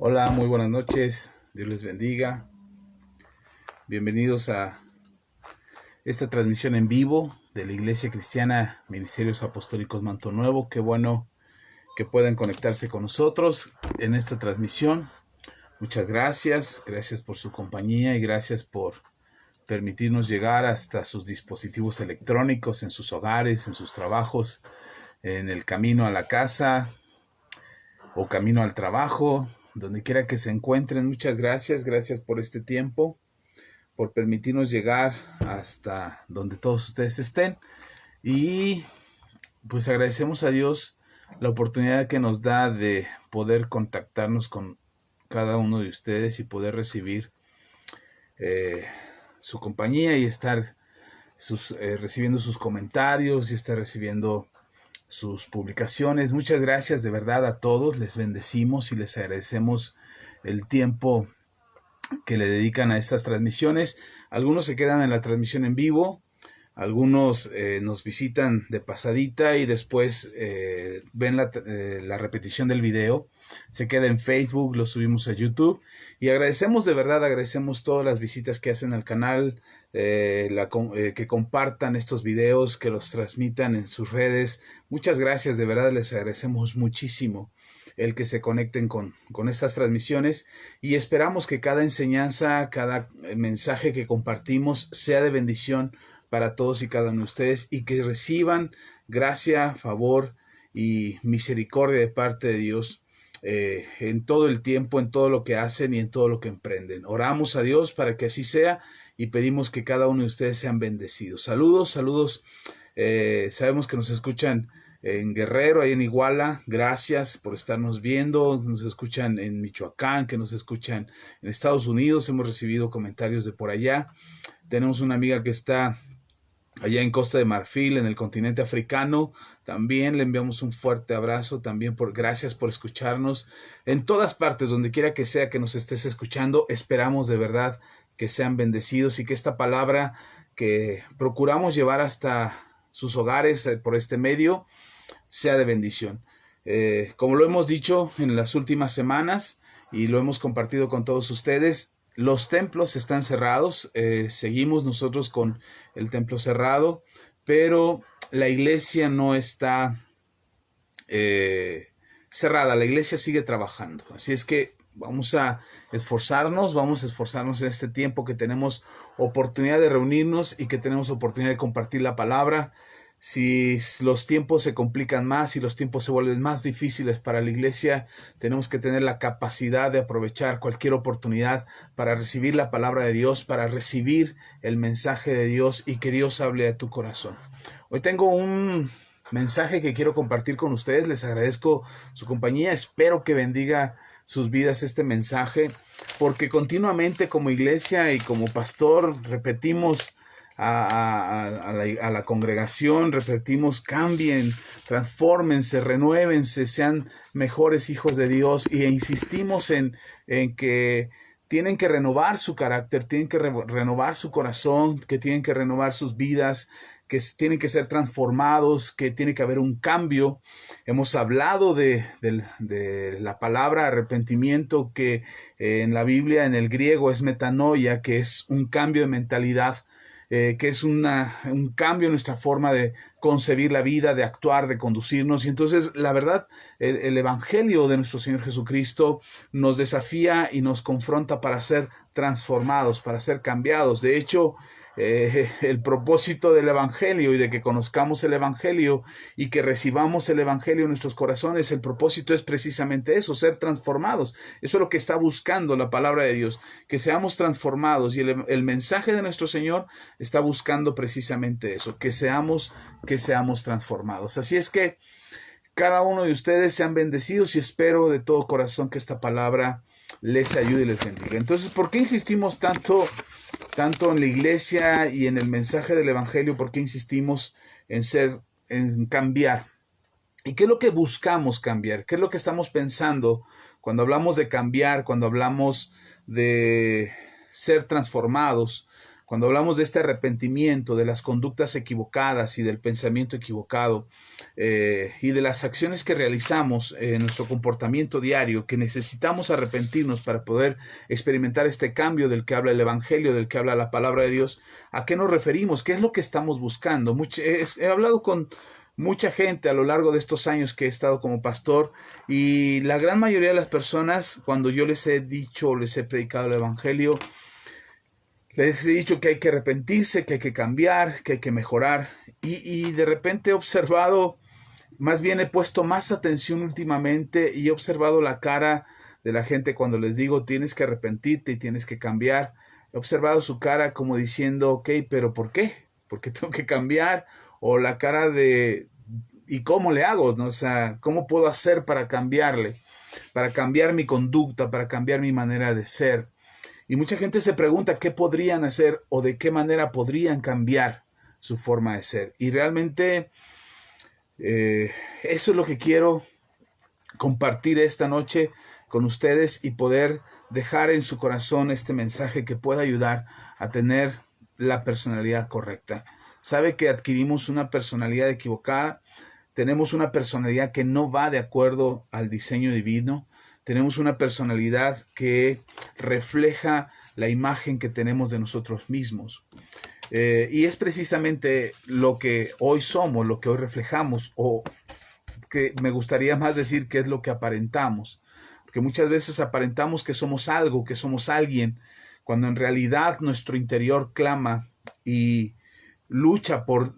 Hola, muy buenas noches. Dios les bendiga. Bienvenidos a esta transmisión en vivo de la Iglesia Cristiana Ministerios Apostólicos Manto Nuevo. Qué bueno que puedan conectarse con nosotros en esta transmisión. Muchas gracias. Gracias por su compañía y gracias por permitirnos llegar hasta sus dispositivos electrónicos, en sus hogares, en sus trabajos, en el camino a la casa o camino al trabajo, donde quiera que se encuentren. Muchas gracias. Gracias por este tiempo, por permitirnos llegar hasta donde todos ustedes estén. Y pues agradecemos a Dios la oportunidad que nos da de poder contactarnos con cada uno de ustedes y poder recibir su compañía y estar recibiendo sus comentarios y estar recibiendo sus publicaciones. Muchas gracias de verdad a todos. Les bendecimos y les agradecemos el tiempo que le dedican a estas transmisiones. Algunos se quedan en la transmisión en vivo, algunos nos visitan de pasadita y después ven la repetición del video. Se queda en Facebook, lo subimos a YouTube y agradecemos de verdad, agradecemos todas las visitas que hacen al canal, que compartan estos videos, que los transmitan en sus redes. Muchas gracias, de verdad les agradecemos muchísimo el que se conecten con estas transmisiones y esperamos que cada enseñanza, cada mensaje que compartimos sea de bendición para todos y cada uno de ustedes y que reciban gracia, favor y misericordia de parte de Dios en todo el tiempo, en todo lo que hacen y en todo lo que emprenden. Oramos a Dios para que así sea y pedimos que cada uno de ustedes sean bendecidos. Saludos, saludos. Sabemos que nos escuchan en Guerrero, ahí en Iguala. Gracias por estarnos viendo. Nos escuchan en Michoacán, que nos escuchan en Estados Unidos. Hemos recibido comentarios de por allá. Tenemos una amiga que está allá en Costa de Marfil, en el continente africano. También le enviamos un fuerte abrazo. También gracias por escucharnos. En todas partes, donde quiera que sea que nos estés escuchando, esperamos de verdad que sean bendecidos y que esta palabra que procuramos llevar hasta sus hogares por este medio sea de bendición. Como lo hemos dicho en las últimas semanas y lo hemos compartido con todos ustedes, los templos están cerrados, seguimos nosotros con el templo cerrado, pero la iglesia no está cerrada, la iglesia sigue trabajando. Así es que vamos a esforzarnos en este tiempo que tenemos oportunidad de reunirnos y que tenemos oportunidad de compartir la palabra. Si los tiempos se complican más y los tiempos se vuelven más difíciles para la iglesia, tenemos que tener la capacidad de aprovechar cualquier oportunidad para recibir la palabra de Dios, para recibir el mensaje de Dios y que Dios hable a tu corazón. Hoy tengo un mensaje que quiero compartir con ustedes. Les agradezco su compañía. Espero que bendiga sus vidas este mensaje, porque continuamente como iglesia y como pastor repetimos a la congregación, repetimos: cambien, transfórmense, renuévense, sean mejores hijos de Dios, y insistimos en que tienen que renovar su carácter, tienen que renovar su corazón, que tienen que renovar sus vidas, que tienen que ser transformados, que tiene que haber un cambio. Hemos hablado de la palabra arrepentimiento, que en la Biblia, en el griego, es metanoia, que es un cambio de mentalidad, que es un cambio en nuestra forma de concebir la vida, de actuar, de conducirnos. Y entonces, la verdad, el Evangelio de nuestro Señor Jesucristo nos desafía y nos confronta para ser transformados, para ser cambiados. De hecho, el propósito del Evangelio y de que conozcamos el Evangelio y que recibamos el Evangelio en nuestros corazones, el propósito es precisamente eso, ser transformados. Eso es lo que está buscando la palabra de Dios, que seamos transformados, y el mensaje de nuestro Señor está buscando precisamente eso, que seamos transformados. Así es que cada uno de ustedes sean bendecidos y espero de todo corazón que esta palabra les ayude y les bendiga. Entonces, ¿por qué insistimos tanto en la iglesia y en el mensaje del Evangelio? ¿Por qué insistimos en cambiar? ¿Y qué es lo que buscamos cambiar? ¿Qué es lo que estamos pensando cuando hablamos de cambiar, cuando hablamos de ser transformados? Cuando hablamos de este arrepentimiento, de las conductas equivocadas y del pensamiento equivocado, y de las acciones que realizamos en nuestro comportamiento diario, que necesitamos arrepentirnos para poder experimentar este cambio del que habla el Evangelio, del que habla la palabra de Dios, ¿a qué nos referimos? ¿Qué es lo que estamos buscando? He hablado con mucha gente a lo largo de estos años que he estado como pastor, y la gran mayoría de las personas, cuando yo les he dicho, les he predicado el Evangelio, les he dicho que hay que arrepentirse, que hay que cambiar, que hay que mejorar, y de repente he observado, más bien he puesto más atención últimamente y he observado la cara de la gente cuando les digo tienes que arrepentirte y tienes que cambiar. He observado su cara como diciendo, ok, pero ¿por qué? ¿Por qué tengo que cambiar? O la cara de, ¿y cómo le hago? ¿No? O sea, ¿cómo puedo hacer para cambiarle? Para cambiar mi conducta, para cambiar mi manera de ser. Y mucha gente se pregunta qué podrían hacer o de qué manera podrían cambiar su forma de ser. Y realmente eso es lo que quiero compartir esta noche con ustedes y poder dejar en su corazón este mensaje que pueda ayudar a tener la personalidad correcta. Sabe que adquirimos una personalidad equivocada, tenemos una personalidad que no va de acuerdo al diseño divino, tenemos una personalidad que refleja la imagen que tenemos de nosotros mismos. Y es precisamente lo que hoy somos, lo que hoy reflejamos, o que me gustaría más decir que es lo que aparentamos. Porque muchas veces aparentamos que somos algo, que somos alguien, cuando en realidad nuestro interior clama y lucha por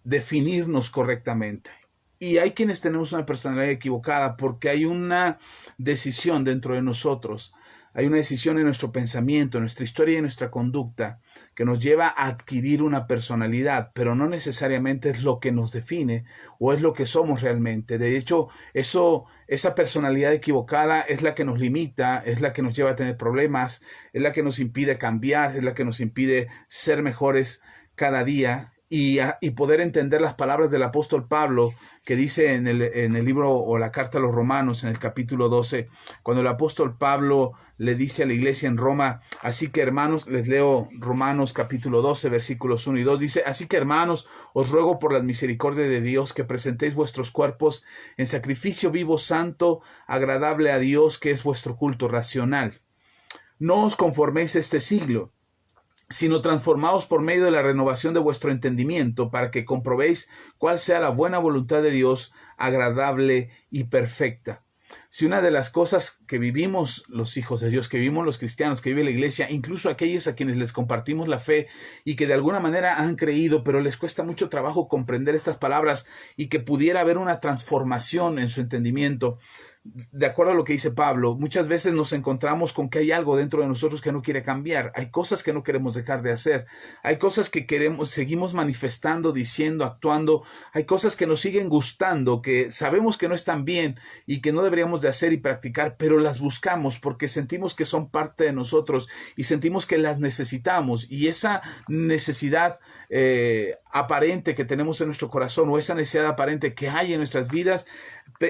definirnos correctamente. Y hay quienes tenemos una personalidad equivocada porque hay una decisión dentro de nosotros, hay una decisión en nuestro pensamiento, en nuestra historia y en nuestra conducta que nos lleva a adquirir una personalidad, pero no necesariamente es lo que nos define o es lo que somos realmente. De hecho, esa personalidad equivocada es la que nos limita, es la que nos lleva a tener problemas, es la que nos impide cambiar, es la que nos impide ser mejores cada día. Y poder entender las palabras del apóstol Pablo que dice en el libro o la carta a los Romanos en el capítulo 12, cuando el apóstol Pablo le dice a la iglesia en Roma, así que hermanos, les leo Romanos capítulo 12 versículos 1 y 2, dice, así que hermanos, os ruego por la misericordia de Dios que presentéis vuestros cuerpos en sacrificio vivo, santo, agradable a Dios, que es vuestro culto racional. No os conforméis a este siglo, sino transformaos por medio de la renovación de vuestro entendimiento, para que comprobéis cuál sea la buena voluntad de Dios, agradable y perfecta. Si una de las cosas que vivimos los hijos de Dios, que vivimos los cristianos, que vive la iglesia, incluso aquellos a quienes les compartimos la fe y que de alguna manera han creído, pero les cuesta mucho trabajo comprender estas palabras y que pudiera haber una transformación en su entendimiento, de acuerdo a lo que dice Pablo, muchas veces nos encontramos con que hay algo dentro de nosotros que no quiere cambiar. Hay cosas que no queremos dejar de hacer. Hay cosas que seguimos manifestando, diciendo, actuando. Hay cosas que nos siguen gustando, que sabemos que no están bien y que no deberíamos de hacer y practicar, pero las buscamos porque sentimos que son parte de nosotros y sentimos que las necesitamos. Y esa necesidad aparente que tenemos en nuestro corazón, o esa necesidad aparente que hay en nuestras vidas,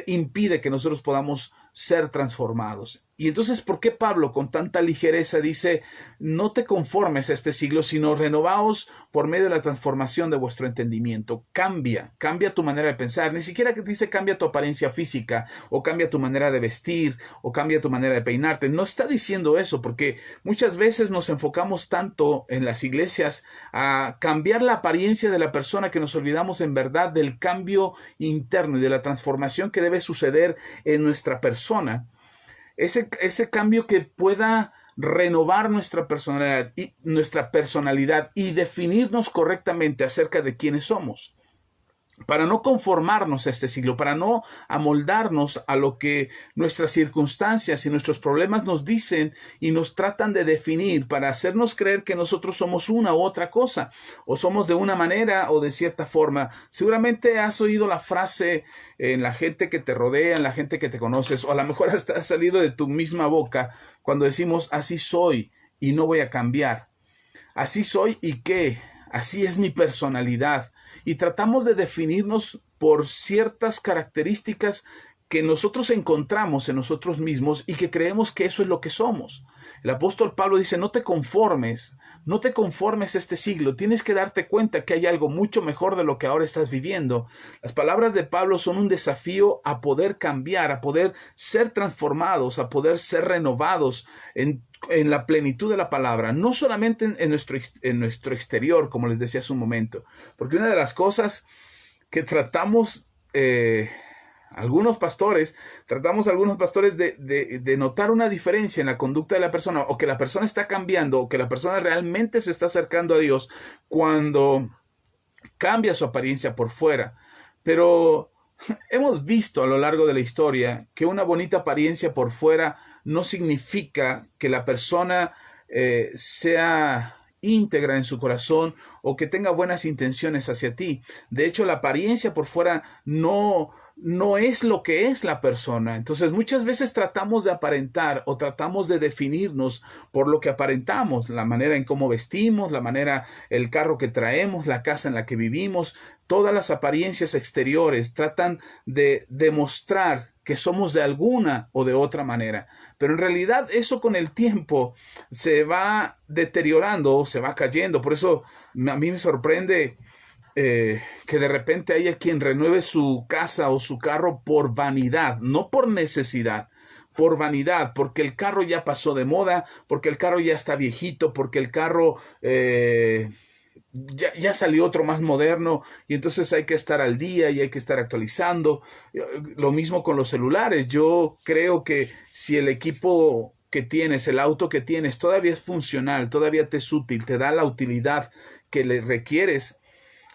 impide que nosotros podamos ser transformados. Y entonces, ¿por qué Pablo con tanta ligereza dice, no te conformes a este siglo, sino renovaos por medio de la transformación de vuestro entendimiento? Cambia tu manera de pensar. Ni siquiera dice cambia tu apariencia física, o cambia tu manera de vestir, o cambia tu manera de peinarte. No está diciendo eso, porque muchas veces nos enfocamos tanto en las iglesias a cambiar la apariencia de la persona que nos olvidamos en verdad del cambio interno y de la transformación que debe suceder en nuestra persona. Ese cambio que pueda renovar nuestra personalidad y definirnos correctamente acerca de quiénes somos, para no conformarnos a este siglo, para no amoldarnos a lo que nuestras circunstancias y nuestros problemas nos dicen y nos tratan de definir, para hacernos creer que nosotros somos una u otra cosa, o somos de una manera o de cierta forma. Seguramente has oído la frase en la gente que te rodea, en la gente que te conoces, o a lo mejor hasta ha salido de tu misma boca cuando decimos, así soy y no voy a cambiar. Así soy y qué, así es mi personalidad. Y tratamos de definirnos por ciertas características que nosotros encontramos en nosotros mismos y que creemos que eso es lo que somos. El apóstol Pablo dice, no te conformes a este siglo, tienes que darte cuenta que hay algo mucho mejor de lo que ahora estás viviendo. Las palabras de Pablo son un desafío a poder cambiar, a poder ser transformados, a poder ser renovados en la plenitud de la palabra, no solamente en nuestro exterior, como les decía hace un momento, porque una de las cosas que tratamos, algunos pastores de notar una diferencia en la conducta de la persona, o que la persona está cambiando, o que la persona realmente se está acercando a Dios cuando cambia su apariencia por fuera. Pero hemos visto a lo largo de la historia que una bonita apariencia por fuera no significa que la persona sea íntegra en su corazón o que tenga buenas intenciones hacia ti. De hecho, la apariencia por fuera no es lo que es la persona. Entonces, muchas veces tratamos de aparentar o tratamos de definirnos por lo que aparentamos, la manera en cómo vestimos, el carro que traemos, la casa en la que vivimos. Todas las apariencias exteriores tratan de demostrar que somos de alguna o de otra manera. Pero en realidad eso con el tiempo se va deteriorando, se va cayendo. Por eso a mí me sorprende que de repente haya quien renueve su casa o su carro por vanidad, no por necesidad, por vanidad, porque el carro ya pasó de moda, porque el carro ya está viejito, porque el carro ya salió otro más moderno y entonces hay que estar al día y hay que estar actualizando. Lo mismo con los celulares. Yo creo que si el equipo que tienes, el auto que tienes, todavía es funcional, todavía te es útil, te da la utilidad que le requieres,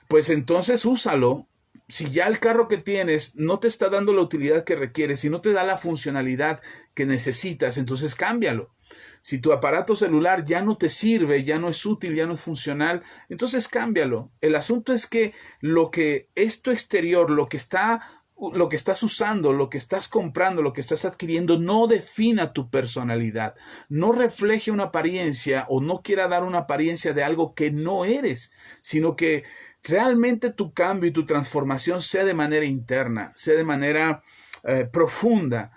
pues entonces úsalo. Si ya el carro que tienes no te está dando la utilidad que requieres y no te da la funcionalidad que necesitas, entonces cámbialo. Si tu aparato celular ya no te sirve, ya no es útil, ya no es funcional, entonces cámbialo. El asunto es que lo que es tu exterior, lo que estás usando, lo que estás comprando, lo que estás adquiriendo, no defina tu personalidad, no refleje una apariencia o no quiera dar una apariencia de algo que no eres, sino que realmente tu cambio y tu transformación sea de manera interna, sea de manera profunda,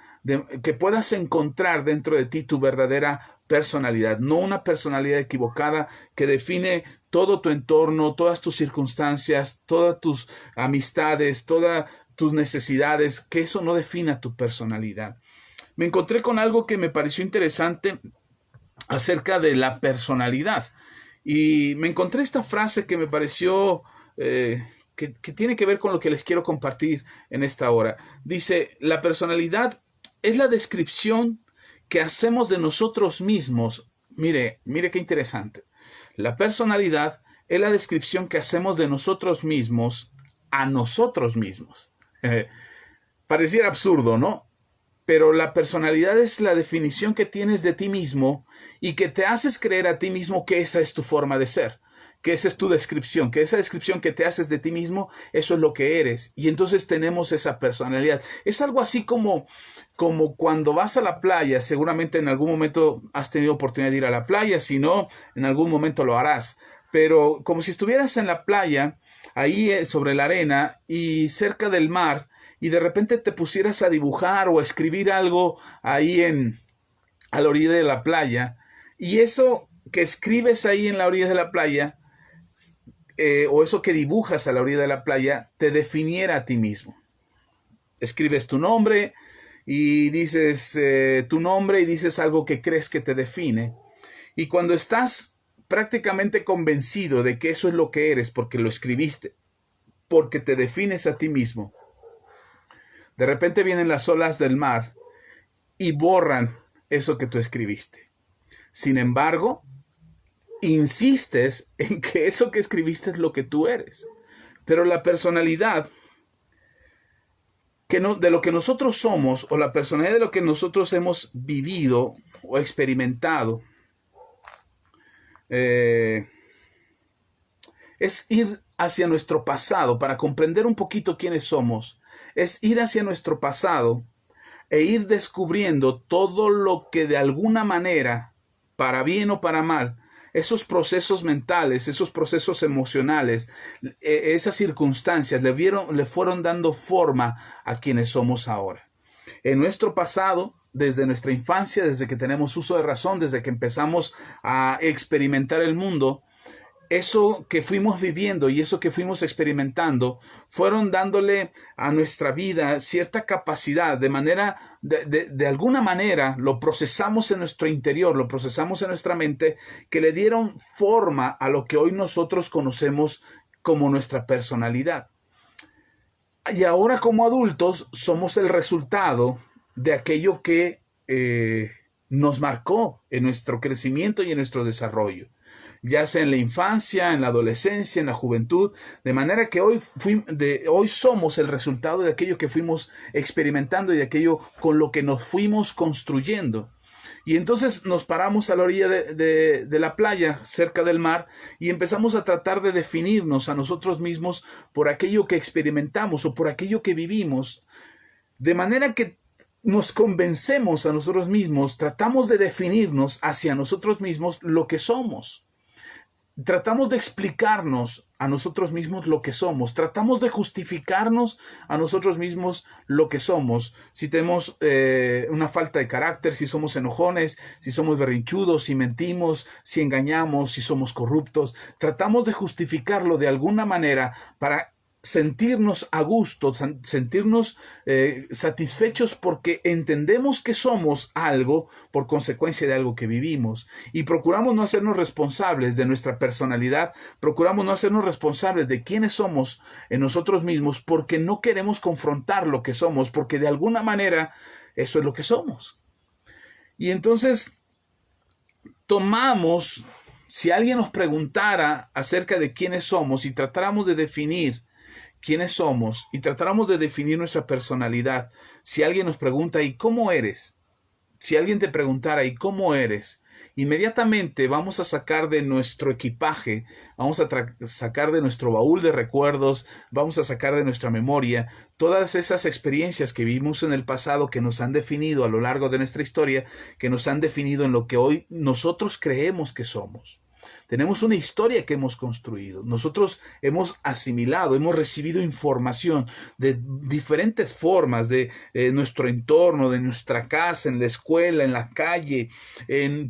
que puedas encontrar dentro de ti tu verdadera personalidad, no una personalidad equivocada que define todo tu entorno, todas tus circunstancias, todas tus amistades, todas tus necesidades, que eso no defina tu personalidad. Me encontré con algo que me pareció interesante acerca de la personalidad y me encontré esta frase que me pareció que tiene que ver con lo que les quiero compartir en esta hora. Dice, la personalidad es la descripción que hacemos de nosotros mismos. Mire qué interesante. La personalidad es la descripción que hacemos de nosotros mismos a nosotros mismos. Pareciera absurdo, ¿no? Pero la personalidad es la definición que tienes de ti mismo y que te haces creer a ti mismo que esa es tu forma de ser, que esa es tu descripción, que esa descripción que te haces de ti mismo, eso es lo que eres. Y entonces tenemos esa personalidad. Es algo así como cuando vas a la playa. Seguramente en algún momento has tenido oportunidad de ir a la playa, si no, en algún momento lo harás. Pero como si estuvieras en la playa, ahí sobre la arena y cerca del mar, y de repente te pusieras a dibujar o a escribir algo ahí a la orilla de la playa, y eso que escribes ahí en la orilla de la playa, o eso que dibujas a la orilla de la playa, te definiera a ti mismo. Escribes tu nombre y dices tu nombre y dices algo que crees que te define. Y cuando estás prácticamente convencido de que eso es lo que eres porque lo escribiste, porque te defines a ti mismo, de repente vienen las olas del mar y borran eso que tú escribiste. Sin embargo, insistes en que eso que escribiste es lo que tú eres. Pero la personalidad de lo que nosotros somos, o la personalidad de lo que nosotros hemos vivido o experimentado, es ir hacia nuestro pasado para comprender un poquito quiénes somos. Es ir hacia nuestro pasado e ir descubriendo todo lo que de alguna manera, para bien o para mal, esos procesos mentales, esos procesos emocionales, esas circunstancias le fueron dando forma a quienes somos ahora. En nuestro pasado, desde nuestra infancia, desde que tenemos uso de razón, desde que empezamos a experimentar el mundo, eso que fuimos viviendo y eso que fuimos experimentando fueron dándole a nuestra vida cierta capacidad, de alguna manera lo procesamos en nuestro interior, lo procesamos en nuestra mente, que le dieron forma a lo que hoy nosotros conocemos como nuestra personalidad. Y ahora como adultos somos el resultado de aquello que nos marcó en nuestro crecimiento y en nuestro desarrollo, ya sea en la infancia, en la adolescencia, en la juventud, de manera que hoy somos el resultado de aquello que fuimos experimentando y de aquello con lo que nos fuimos construyendo. Y entonces nos paramos a la orilla de la playa, cerca del mar, y empezamos a tratar de definirnos a nosotros mismos por aquello que experimentamos o por aquello que vivimos, de manera que nos convencemos a nosotros mismos, tratamos de definirnos hacia nosotros mismos lo que somos. Tratamos de explicarnos a nosotros mismos lo que somos. Tratamos de justificarnos a nosotros mismos lo que somos. Si tenemos una falta de carácter, si somos enojones, si somos berrinchudos, si mentimos, si engañamos, si somos corruptos. Tratamos de justificarlo de alguna manera para sentirnos a gusto, sentirnos satisfechos porque entendemos que somos algo por consecuencia de algo que vivimos, y procuramos no hacernos responsables de nuestra personalidad, procuramos no hacernos responsables de quiénes somos en nosotros mismos porque no queremos confrontar lo que somos, porque de alguna manera eso es lo que somos. Y entonces si alguien nos preguntara acerca de quiénes somos y tratáramos de definir quiénes somos y tratáramos de definir nuestra personalidad, si alguien nos pregunta, ¿y cómo eres? Si alguien te preguntara, ¿y cómo eres? Inmediatamente vamos a sacar de nuestro equipaje, vamos a sacar de nuestro baúl de recuerdos, vamos a sacar de nuestra memoria todas esas experiencias que vivimos en el pasado, que nos han definido a lo largo de nuestra historia, que nos han definido en lo que hoy nosotros creemos que somos. Tenemos una historia que hemos construido. Nosotros hemos asimilado, hemos recibido información de diferentes formas de nuestro entorno, de nuestra casa, en la escuela, en la calle,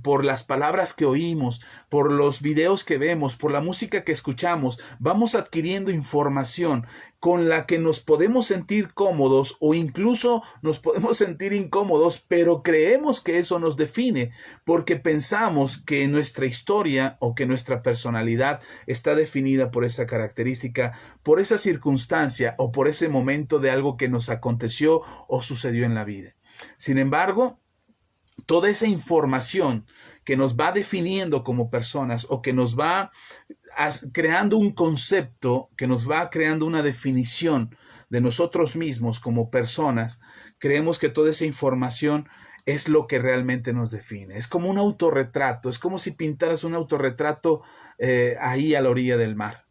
por las palabras que oímos, por los videos que vemos, por la música que escuchamos. Vamos adquiriendo información con la que nos podemos sentir cómodos o incluso nos podemos sentir incómodos, pero creemos que eso nos define porque pensamos que nuestra historia o que nuestra personalidad está definida por esa característica, por esa circunstancia o por ese momento de algo que nos aconteció o sucedió en la vida. Sin embargo, toda esa información que nos va definiendo como personas o que nos va creando un concepto, que nos va creando una definición de nosotros mismos como personas, creemos que toda esa información es lo que realmente nos define. Es como un autorretrato, es como si pintaras un autorretrato ahí a la orilla del mar.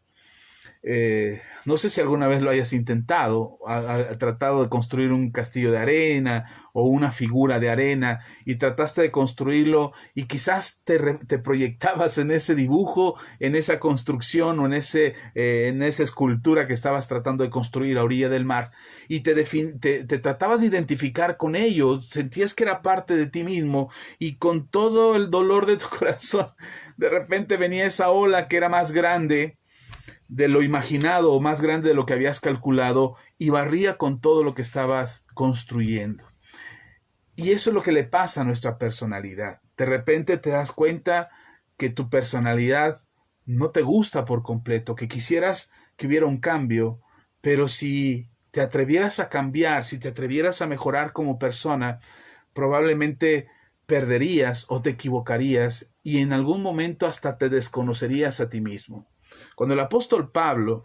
No sé si alguna vez lo hayas intentado, tratado de construir un castillo de arena o una figura de arena y trataste de construirlo y quizás te proyectabas en ese dibujo, en esa construcción o en esa escultura que estabas tratando de construir a orilla del mar y te tratabas de identificar con ello, sentías que era parte de ti mismo y con todo el dolor de tu corazón, de repente venía esa ola que era más grande de lo imaginado o más grande de lo que habías calculado y barría con todo lo que estabas construyendo. Y eso es lo que le pasa a nuestra personalidad. De repente te das cuenta que tu personalidad no te gusta por completo, que quisieras que hubiera un cambio, pero si te atrevieras a cambiar, si te atrevieras a mejorar como persona, probablemente perderías o te equivocarías y en algún momento hasta te desconocerías a ti mismo. Cuando el apóstol Pablo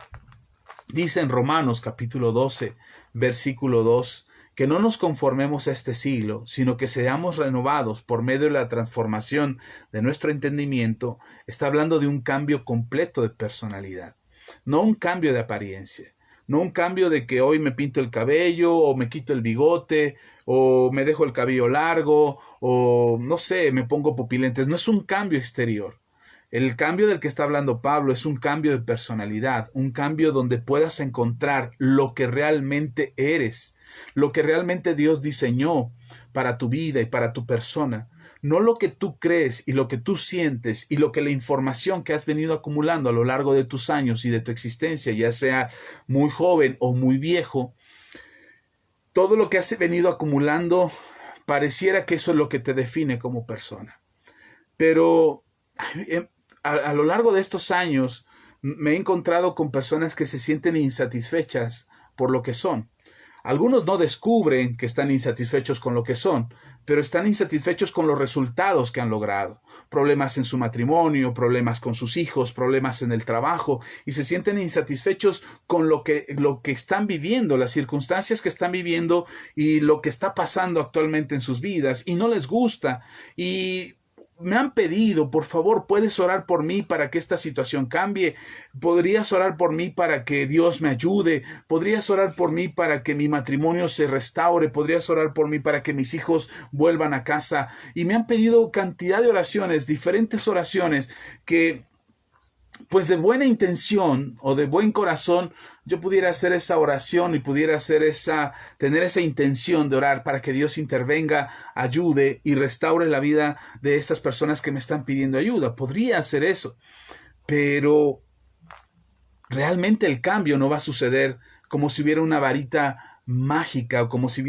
dice en Romanos capítulo 12, versículo 2, que no nos conformemos a este siglo, sino que seamos renovados por medio de la transformación de nuestro entendimiento, está hablando de un cambio completo de personalidad, no un cambio de apariencia, no un cambio de que hoy me pinto el cabello o me quito el bigote o me dejo el cabello largo o no sé, me pongo pupilentes, no es un cambio exterior. El cambio del que está hablando Pablo es un cambio de personalidad, un cambio donde puedas encontrar lo que realmente eres, lo que realmente Dios diseñó para tu vida y para tu persona. No lo que tú crees y lo que tú sientes y lo que la información que has venido acumulando a lo largo de tus años y de tu existencia, ya sea muy joven o muy viejo, todo lo que has venido acumulando pareciera que eso es lo que te define como persona. Pero a lo largo de estos años me he encontrado con personas que se sienten insatisfechas por lo que son. Algunos no descubren que están insatisfechos con lo que son, pero están insatisfechos con los resultados que han logrado. Problemas en su matrimonio, problemas con sus hijos, problemas en el trabajo, y se sienten insatisfechos con lo que están viviendo, las circunstancias que están viviendo y lo que está pasando actualmente en sus vidas, y no les gusta. Y me han pedido, por favor, ¿puedes orar por mí para que esta situación cambie? ¿Podrías orar por mí para que Dios me ayude? ¿Podrías orar por mí para que mi matrimonio se restaure? ¿Podrías orar por mí para que mis hijos vuelvan a casa? Y me han pedido cantidad de oraciones, diferentes oraciones que, pues de buena intención o de buen corazón, yo pudiera hacer esa oración y pudiera tener esa intención de orar para que Dios intervenga, ayude y restaure la vida de estas personas que me están pidiendo ayuda. Podría hacer eso, pero realmente el cambio no va a suceder como si hubiera una varita mágica o como si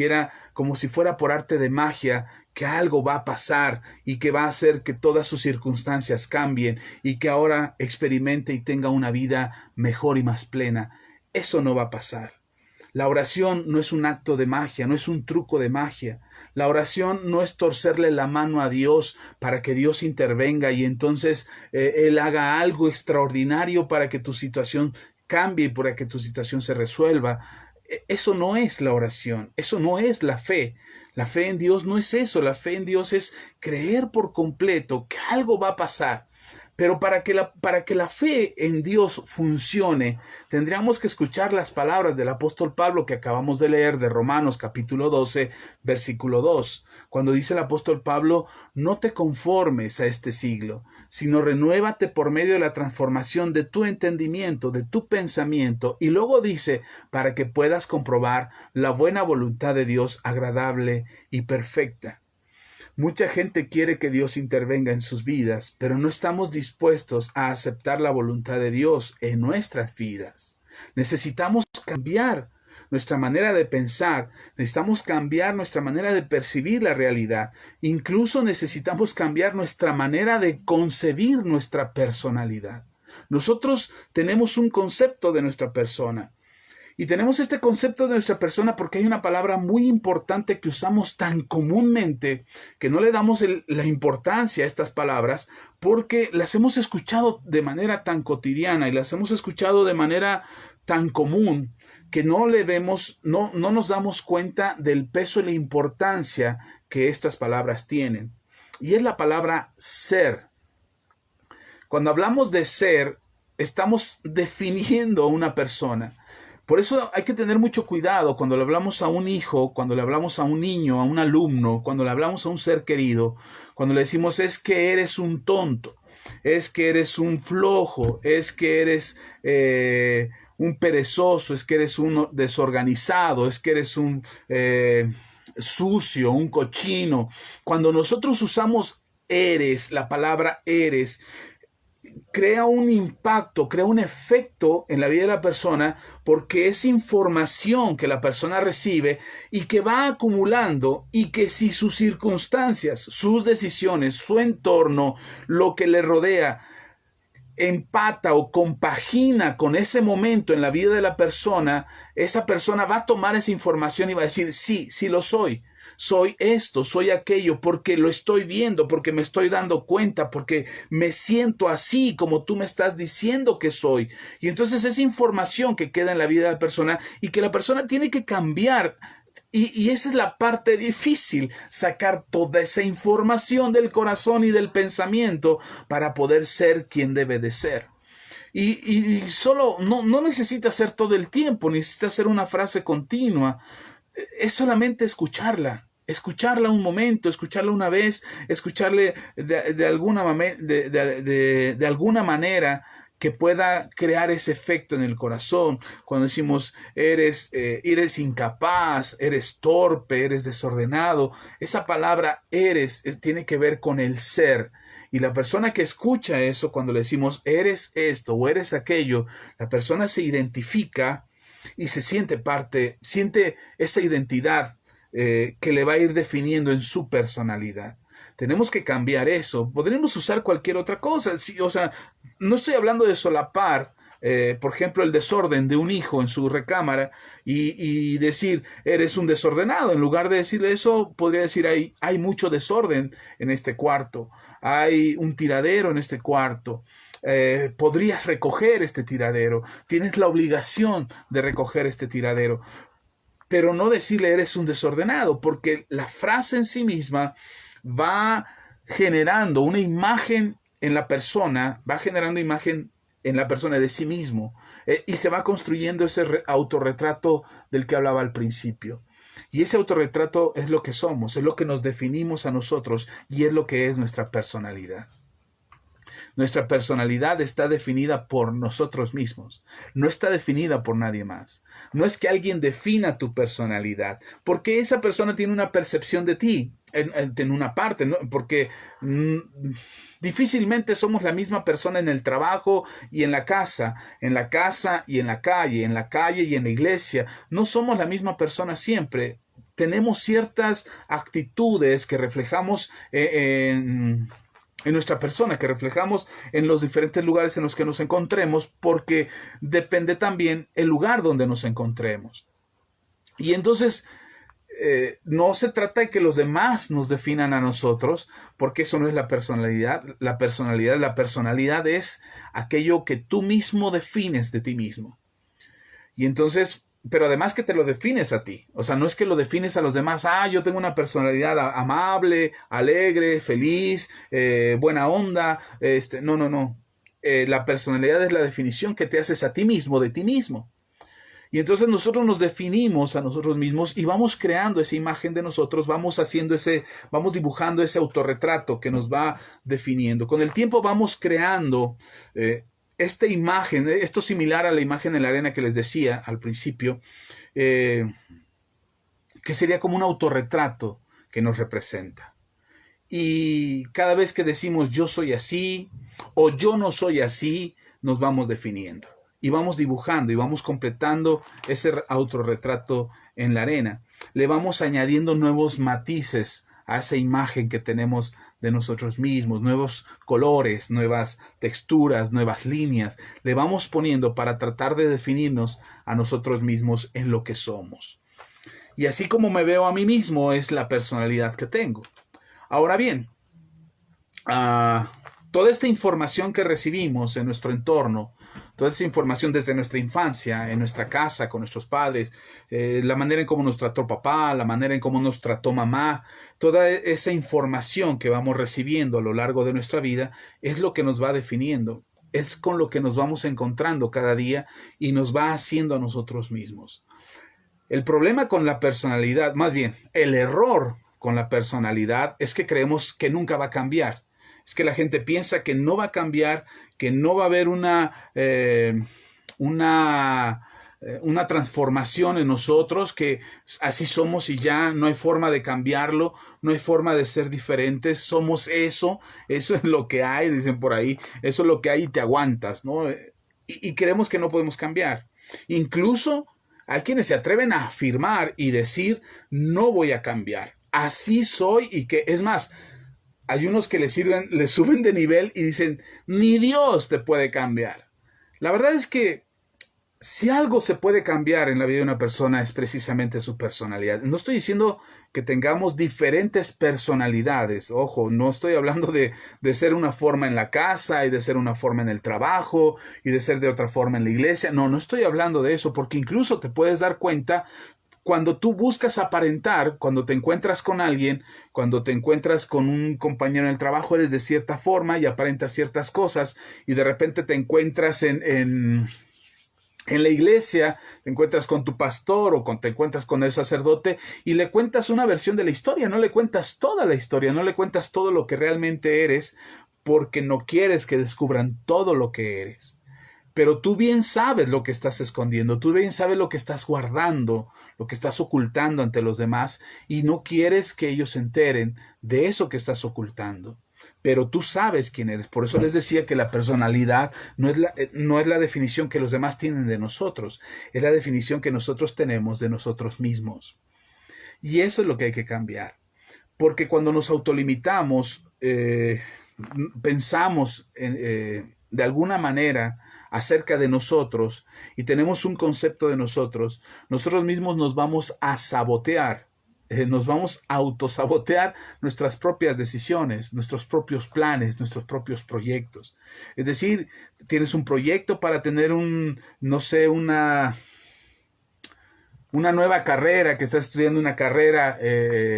fuera por arte de magia que algo va a pasar y que va a hacer que todas sus circunstancias cambien y que ahora experimente y tenga una vida mejor y más plena. Eso no va a pasar. La oración no es un acto de magia, no es un truco de magia. La oración no es torcerle la mano a Dios para que Dios intervenga y entonces Él haga algo extraordinario para que tu situación cambie y para que tu situación se resuelva. Eso no es la oración, eso no es la fe. La fe en Dios no es eso, la fe en Dios es creer por completo que algo va a pasar. Pero para que la fe en Dios funcione, tendríamos que escuchar las palabras del apóstol Pablo que acabamos de leer de Romanos capítulo 12, versículo 2, cuando dice el apóstol Pablo, no te conformes a este siglo, sino renuévate por medio de la transformación de tu entendimiento, de tu pensamiento, y luego dice, para que puedas comprobar la buena voluntad de Dios agradable y perfecta. Mucha gente quiere que Dios intervenga en sus vidas, pero no estamos dispuestos a aceptar la voluntad de Dios en nuestras vidas. Necesitamos cambiar nuestra manera de pensar, necesitamos cambiar nuestra manera de percibir la realidad, incluso necesitamos cambiar nuestra manera de concebir nuestra personalidad. Nosotros tenemos un concepto de nuestra persona. Y tenemos este concepto de nuestra persona porque hay una palabra muy importante que usamos tan comúnmente que no le damos la importancia a estas palabras porque las hemos escuchado de manera tan cotidiana y las hemos escuchado de manera tan común que no nos damos cuenta del peso y la importancia que estas palabras tienen. Y es la palabra ser. Cuando hablamos de ser, estamos definiendo a una persona. Por eso hay que tener mucho cuidado cuando le hablamos a un hijo, cuando le hablamos a un niño, a un alumno, cuando le hablamos a un ser querido, cuando le decimos es que eres un tonto, es que eres un flojo, es que eres un perezoso, es que eres un desorganizado, es que eres un sucio, un cochino. Cuando nosotros usamos eres, la palabra eres, crea un impacto, crea un efecto en la vida de la persona porque es información que la persona recibe y que va acumulando y que si sus circunstancias, sus decisiones, su entorno, lo que le rodea, empata o compagina con ese momento en la vida de la persona, esa persona va a tomar esa información y va a decir, sí, sí lo soy. Soy esto, soy aquello, porque lo estoy viendo, porque me estoy dando cuenta, porque me siento así como tú me estás diciendo que soy. Y entonces esa información que queda en la vida de la persona y que la persona tiene que cambiar. Y esa es la parte difícil, sacar toda esa información del corazón y del pensamiento para poder ser quien debe de ser. Y solo, no necesita ser todo el tiempo, necesita ser una frase continua. Es solamente escucharla. escucharla un momento, escucharla una vez, escucharle de alguna manera que pueda crear ese efecto en el corazón. Cuando decimos eres incapaz, eres torpe, eres desordenado, esa palabra tiene que ver con el ser. Y la persona que escucha eso, cuando le decimos eres esto o eres aquello, la persona se identifica y se siente parte, siente esa identidad que le va a ir definiendo en su personalidad. Tenemos que cambiar eso. Podríamos usar cualquier otra cosa. Sí, o sea, no estoy hablando de solapar, por ejemplo, el desorden de un hijo en su recámara y decir, eres un desordenado. En lugar de decirle eso, podría decir, hay mucho desorden en este cuarto. Hay un tiradero en este cuarto. Podrías recoger este tiradero. Tienes la obligación de recoger este tiradero. Pero no decirle eres un desordenado, porque la frase en sí misma va generando una imagen en la persona, va generando imagen en la persona de sí mismo, y se va construyendo ese autorretrato del que hablaba al principio. Y ese autorretrato es lo que somos, es lo que nos definimos a nosotros y es lo que es nuestra personalidad. Nuestra personalidad está definida por nosotros mismos, no está definida por nadie más. No es que alguien defina tu personalidad, porque esa persona tiene una percepción de ti en una parte, ¿no? Porque difícilmente somos la misma persona en el trabajo y en la casa y en la calle, en la calle y en la iglesia. No somos la misma persona siempre. Tenemos ciertas actitudes que reflejamos en nuestra persona, que reflejamos en los diferentes lugares en los que nos encontremos, porque depende también el lugar donde nos encontremos. Y entonces no se trata de que los demás nos definan a nosotros, porque eso no es la personalidad. La personalidad es aquello que tú mismo defines de ti mismo. Y entonces, pero además que te lo defines a ti. O sea, no es que lo defines a los demás. Yo tengo una personalidad amable, alegre, feliz, buena onda. No. La personalidad es la definición que te haces a ti mismo, de ti mismo. Y entonces nosotros nos definimos a nosotros mismos y vamos creando esa imagen de nosotros, vamos dibujando ese autorretrato que nos va definiendo. Con el tiempo vamos creando esta imagen, esto similar a la imagen en la arena que les decía al principio, que sería como un autorretrato que nos representa. Y cada vez que decimos yo soy así o yo no soy así, nos vamos definiendo. Y vamos dibujando y vamos completando ese autorretrato en la arena. Le vamos añadiendo nuevos matices a esa imagen que tenemos de nosotros mismos, nuevos colores, nuevas texturas, nuevas líneas. Le vamos poniendo para tratar de definirnos a nosotros mismos en lo que somos. Y así como me veo a mí mismo es la personalidad que tengo. Ahora bien, toda esta información que recibimos en nuestro entorno, toda esa información desde nuestra infancia, en nuestra casa, con nuestros padres, la manera en cómo nos trató papá, la manera en cómo nos trató mamá, toda esa información que vamos recibiendo a lo largo de nuestra vida es lo que nos va definiendo, es con lo que nos vamos encontrando cada día y nos va haciendo a nosotros mismos. El problema con la personalidad, más bien, el error con la personalidad es que creemos que nunca va a cambiar. Es que la gente piensa que no va a cambiar, que no va a haber una transformación en nosotros, que así somos y ya no hay forma de cambiarlo, no hay forma de ser diferentes, somos eso es lo que hay, dicen por ahí, eso es lo que hay y te aguantas, ¿no? Y creemos que no podemos cambiar. Incluso hay quienes se atreven a afirmar y decir, no voy a cambiar, así soy y que, es más, hay unos que le suben de nivel y dicen, ni Dios te puede cambiar. La verdad es que si algo se puede cambiar en la vida de una persona es precisamente su personalidad. No estoy diciendo que tengamos diferentes personalidades. Ojo, no estoy hablando de ser una forma en la casa y de ser una forma en el trabajo y de ser de otra forma en la iglesia. No estoy hablando de eso, porque incluso te puedes dar cuenta cuando tú buscas aparentar, cuando te encuentras con alguien, cuando te encuentras con un compañero en el trabajo, eres de cierta forma y aparentas ciertas cosas y de repente te encuentras en En la iglesia te encuentras con tu pastor o te encuentras con el sacerdote y le cuentas una versión de la historia, no le cuentas toda la historia, no le cuentas todo lo que realmente eres, porque no quieres que descubran todo lo que eres. Pero tú bien sabes lo que estás escondiendo, tú bien sabes lo que estás guardando, lo que estás ocultando ante los demás, y no quieres que ellos se enteren de eso que estás ocultando. Pero tú sabes quién eres. Por eso les decía que la personalidad no es la definición que los demás tienen de nosotros, es la definición que nosotros tenemos de nosotros mismos. Y eso es lo que hay que cambiar. Porque cuando nos autolimitamos, pensamos de alguna manera acerca de nosotros y tenemos un concepto de nosotros, nosotros mismos nos vamos a sabotear, nos vamos a autosabotear nuestras propias decisiones, nuestros propios planes, nuestros propios proyectos. Es decir, tienes un proyecto para tener no sé, una nueva carrera, que estás estudiando una carrera,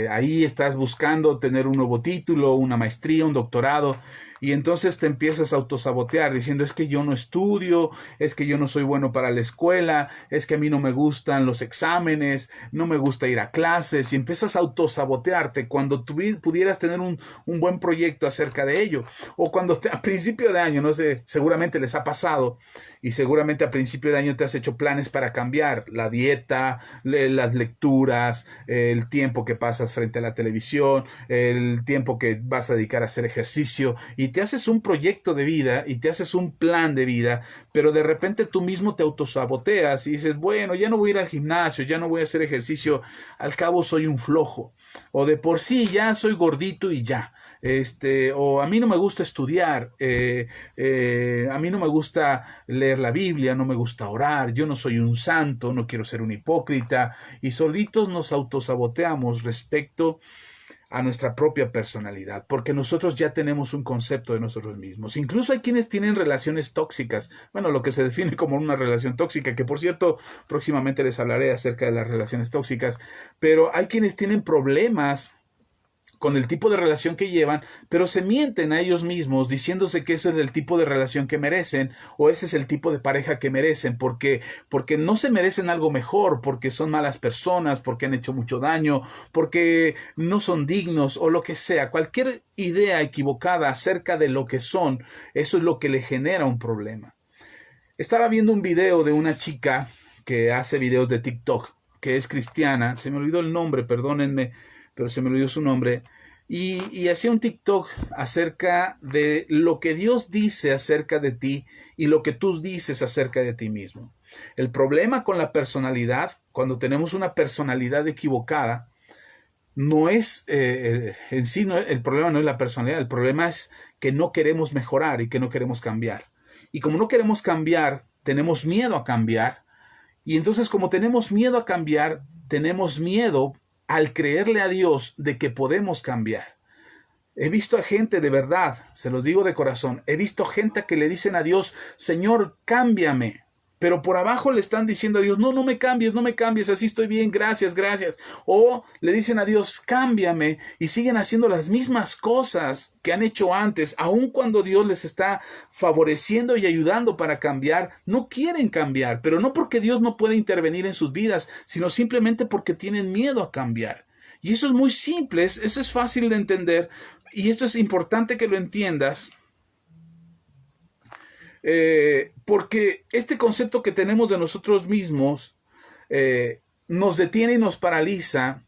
ahí estás buscando tener un nuevo título, una maestría, un doctorado, y entonces te empiezas a autosabotear diciendo es que yo no estudio, es que yo no soy bueno para la escuela, es que a mí no me gustan los exámenes, no me gusta ir a clases, y empiezas a autosabotearte cuando tú pudieras tener un buen proyecto acerca de ello. O cuando a principio de año, no sé, seguramente les ha pasado, y seguramente a principio de año te has hecho planes para cambiar la dieta, las lecturas, el tiempo que pasas frente a la televisión, el tiempo que vas a dedicar a hacer ejercicio, y te haces un proyecto de vida y te haces un plan de vida, pero de repente tú mismo te autosaboteas y dices, bueno, ya no voy a ir al gimnasio, ya no voy a hacer ejercicio, al cabo soy un flojo, o de por sí ya soy gordito y ya. O a mí no me gusta estudiar, a mí no me gusta leer la Biblia, no me gusta orar, yo no soy un santo, no quiero ser un hipócrita, y solitos nos autosaboteamos respecto a nuestra propia personalidad, porque nosotros ya tenemos un concepto de nosotros mismos. Incluso hay quienes tienen relaciones tóxicas, bueno, lo que se define como una relación tóxica, que por cierto, próximamente les hablaré acerca de las relaciones tóxicas, pero hay quienes tienen problemas con el tipo de relación que llevan, pero se mienten a ellos mismos diciéndose que ese es el tipo de relación que merecen o ese es el tipo de pareja que merecen, porque no se merecen algo mejor, porque son malas personas, porque han hecho mucho daño, porque no son dignos o lo que sea. Cualquier idea equivocada acerca de lo que son, eso es lo que le genera un problema. Estaba viendo un video de una chica que hace videos de TikTok, que es cristiana, se me olvidó el nombre, perdónenme, pero se me olvidó su nombre, y hacía un TikTok acerca de lo que Dios dice acerca de ti y lo que tú dices acerca de ti mismo. El problema con la personalidad, cuando tenemos una personalidad equivocada, no es, en sí, el problema no es la personalidad, el problema es que no queremos mejorar y que no queremos cambiar. Y como no queremos cambiar, tenemos miedo a cambiar, y entonces como tenemos miedo a cambiar, tenemos miedo al creerle a Dios de que podemos cambiar. He visto a gente de verdad, se los digo de corazón, he visto gente que le dicen a Dios, Señor, cámbiame. Pero por abajo le están diciendo a Dios, no, no me cambies, así estoy bien, gracias, gracias. O le dicen a Dios, cámbiame, y siguen haciendo las mismas cosas que han hecho antes, aun cuando Dios les está favoreciendo y ayudando para cambiar, no quieren cambiar, pero no porque Dios no puede intervenir en sus vidas, sino simplemente porque tienen miedo a cambiar. Y eso es muy simple, eso es fácil de entender, y esto es importante que lo entiendas. Porque este concepto que tenemos de nosotros mismos nos detiene y nos paraliza.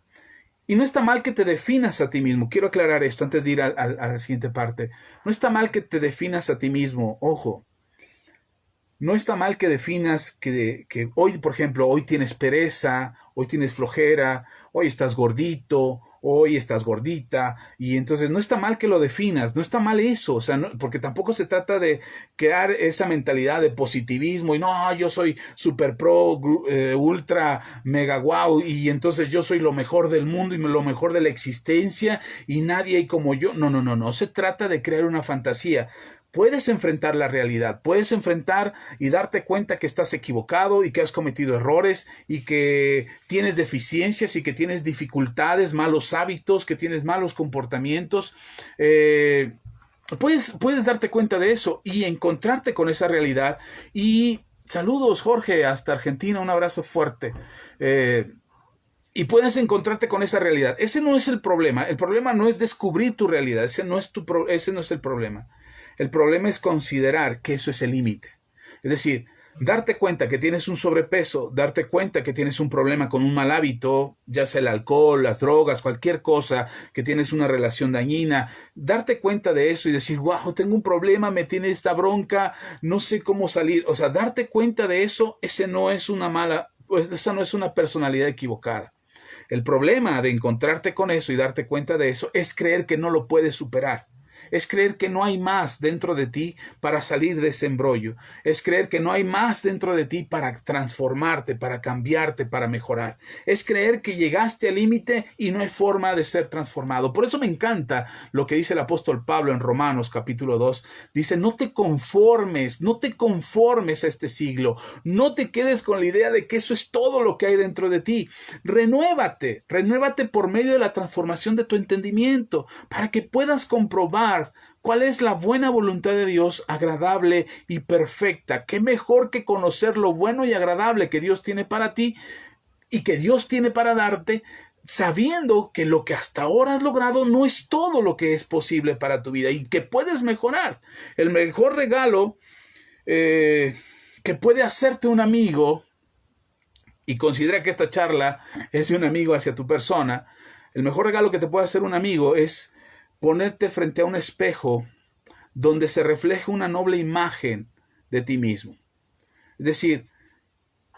Y no está mal que te definas a ti mismo. Quiero aclarar esto antes de ir a la siguiente parte. No está mal que te definas a ti mismo. Ojo. No está mal que definas que hoy, por ejemplo, hoy tienes pereza, hoy tienes flojera, hoy estás gordito, hoy estás gordita, y entonces no está mal que lo definas, no está mal eso, o sea, porque tampoco se trata de crear esa mentalidad de positivismo y no, yo soy super pro, ultra, mega wow, y entonces yo soy lo mejor del mundo y lo mejor de la existencia y nadie hay como yo. No, no, no, no, se trata de crear una fantasía. Puedes enfrentar la realidad, puedes enfrentar y darte cuenta que estás equivocado y que has cometido errores y que tienes deficiencias y que tienes dificultades, malos hábitos, que tienes malos comportamientos. Puedes darte cuenta de eso y encontrarte con esa realidad y Saludos, Jorge, hasta Argentina, un abrazo fuerte. Y puedes encontrarte con esa realidad. Ese no es el problema. El problema no es descubrir tu realidad. Ese no es el problema. El problema es considerar que eso es el límite. Es decir, darte cuenta que tienes un sobrepeso, darte cuenta que tienes un problema con un mal hábito, ya sea el alcohol, las drogas, cualquier cosa, que tienes una relación dañina, darte cuenta de eso y decir, wow, tengo un problema, me tiene esta bronca, no sé cómo salir. O sea, darte cuenta de eso, esa no es una personalidad equivocada. El problema de encontrarte con eso y darte cuenta de eso es creer que no lo puedes superar. Es creer que no hay más dentro de ti para salir de ese embrollo. Es creer que no hay más dentro de ti para transformarte, para cambiarte, para mejorar. Es creer que llegaste al límite y no hay forma de ser transformado. Por eso me encanta lo que dice el apóstol Pablo en Romanos capítulo 2. Dice, no te conformes a este siglo. No te quedes con la idea de que eso es todo lo que hay dentro de ti. Renuévate por medio de la transformación de tu entendimiento para que puedas comprobar cuál es la buena voluntad de Dios, agradable y perfecta. Qué mejor que conocer lo bueno y agradable que Dios tiene para ti y que Dios tiene para darte, sabiendo que lo que hasta ahora has logrado no es todo lo que es posible para tu vida y que puedes mejorar. El mejor regalo que puede hacerte un amigo, y considera que esta charla es de un amigo hacia tu persona, el mejor regalo que te puede hacer un amigo es ponerte frente a un espejo donde se refleja una noble imagen de ti mismo. Es decir,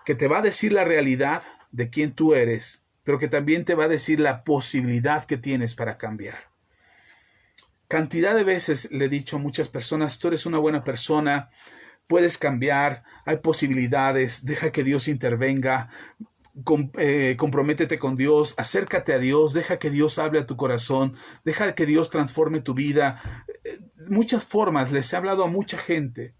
que te va a decir la realidad de quién tú eres, pero que también te va a decir la posibilidad que tienes para cambiar. Cantidad de veces le he dicho a muchas personas, tú eres una buena persona, puedes cambiar, hay posibilidades, deja que Dios intervenga. Comprométete con Dios, acércate a Dios, deja que Dios hable a tu corazón, deja que Dios transforme tu vida. Muchas formas, les he hablado a mucha gente.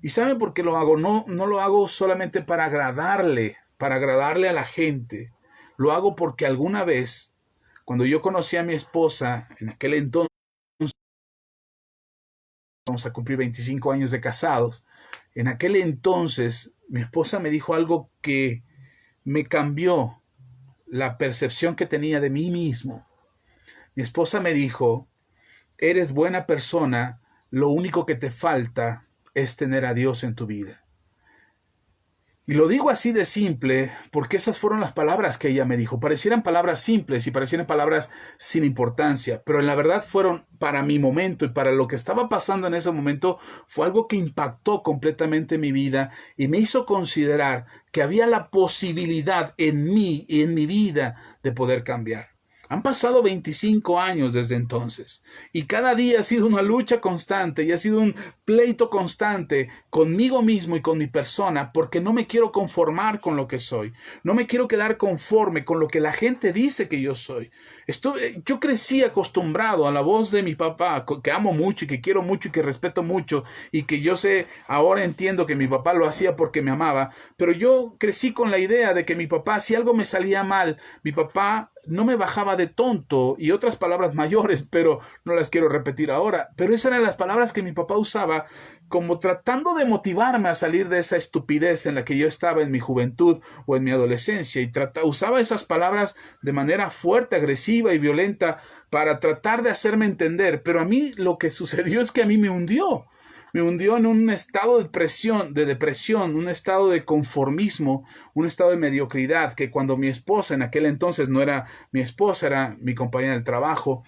¿Y saben por qué lo hago? No lo hago solamente para agradarle a la gente. Lo hago porque alguna vez, cuando yo conocí a mi esposa, en aquel entonces, vamos a cumplir 25 años de casados, en aquel entonces mi esposa me dijo algo que me cambió la percepción que tenía de mí mismo. Mi esposa me dijo, eres buena persona, lo único que te falta es tener a Dios en tu vida. Y lo digo así de simple porque esas fueron las palabras que ella me dijo. Parecieran palabras simples y parecieran palabras sin importancia, pero en la verdad fueron para mi momento y para lo que estaba pasando en ese momento, fue algo que impactó completamente mi vida y me hizo considerar que había la posibilidad en mí y en mi vida de poder cambiar. Han pasado 25 años desde entonces y cada día ha sido una lucha constante y ha sido un pleito constante conmigo mismo y con mi persona porque no me quiero conformar con lo que soy. No me quiero quedar conforme con lo que la gente dice que yo soy. Yo crecí acostumbrado a la voz de mi papá, que amo mucho y que quiero mucho y que respeto mucho y que yo sé, ahora entiendo que mi papá lo hacía porque me amaba, pero yo crecí con la idea de que mi papá, si algo me salía mal, mi papá no me bajaba de tonto y otras palabras mayores, pero no las quiero repetir ahora. Pero esas eran las palabras que mi papá usaba como tratando de motivarme a salir de esa estupidez en la que yo estaba en mi juventud o en mi adolescencia y usaba esas palabras de manera fuerte, agresiva y violenta para tratar de hacerme entender. Pero a mí lo que sucedió es que a mí me hundió. Me hundió en un estado de depresión, un estado de conformismo, un estado de mediocridad, que cuando mi esposa, en aquel entonces no era mi esposa, era mi compañera del trabajo,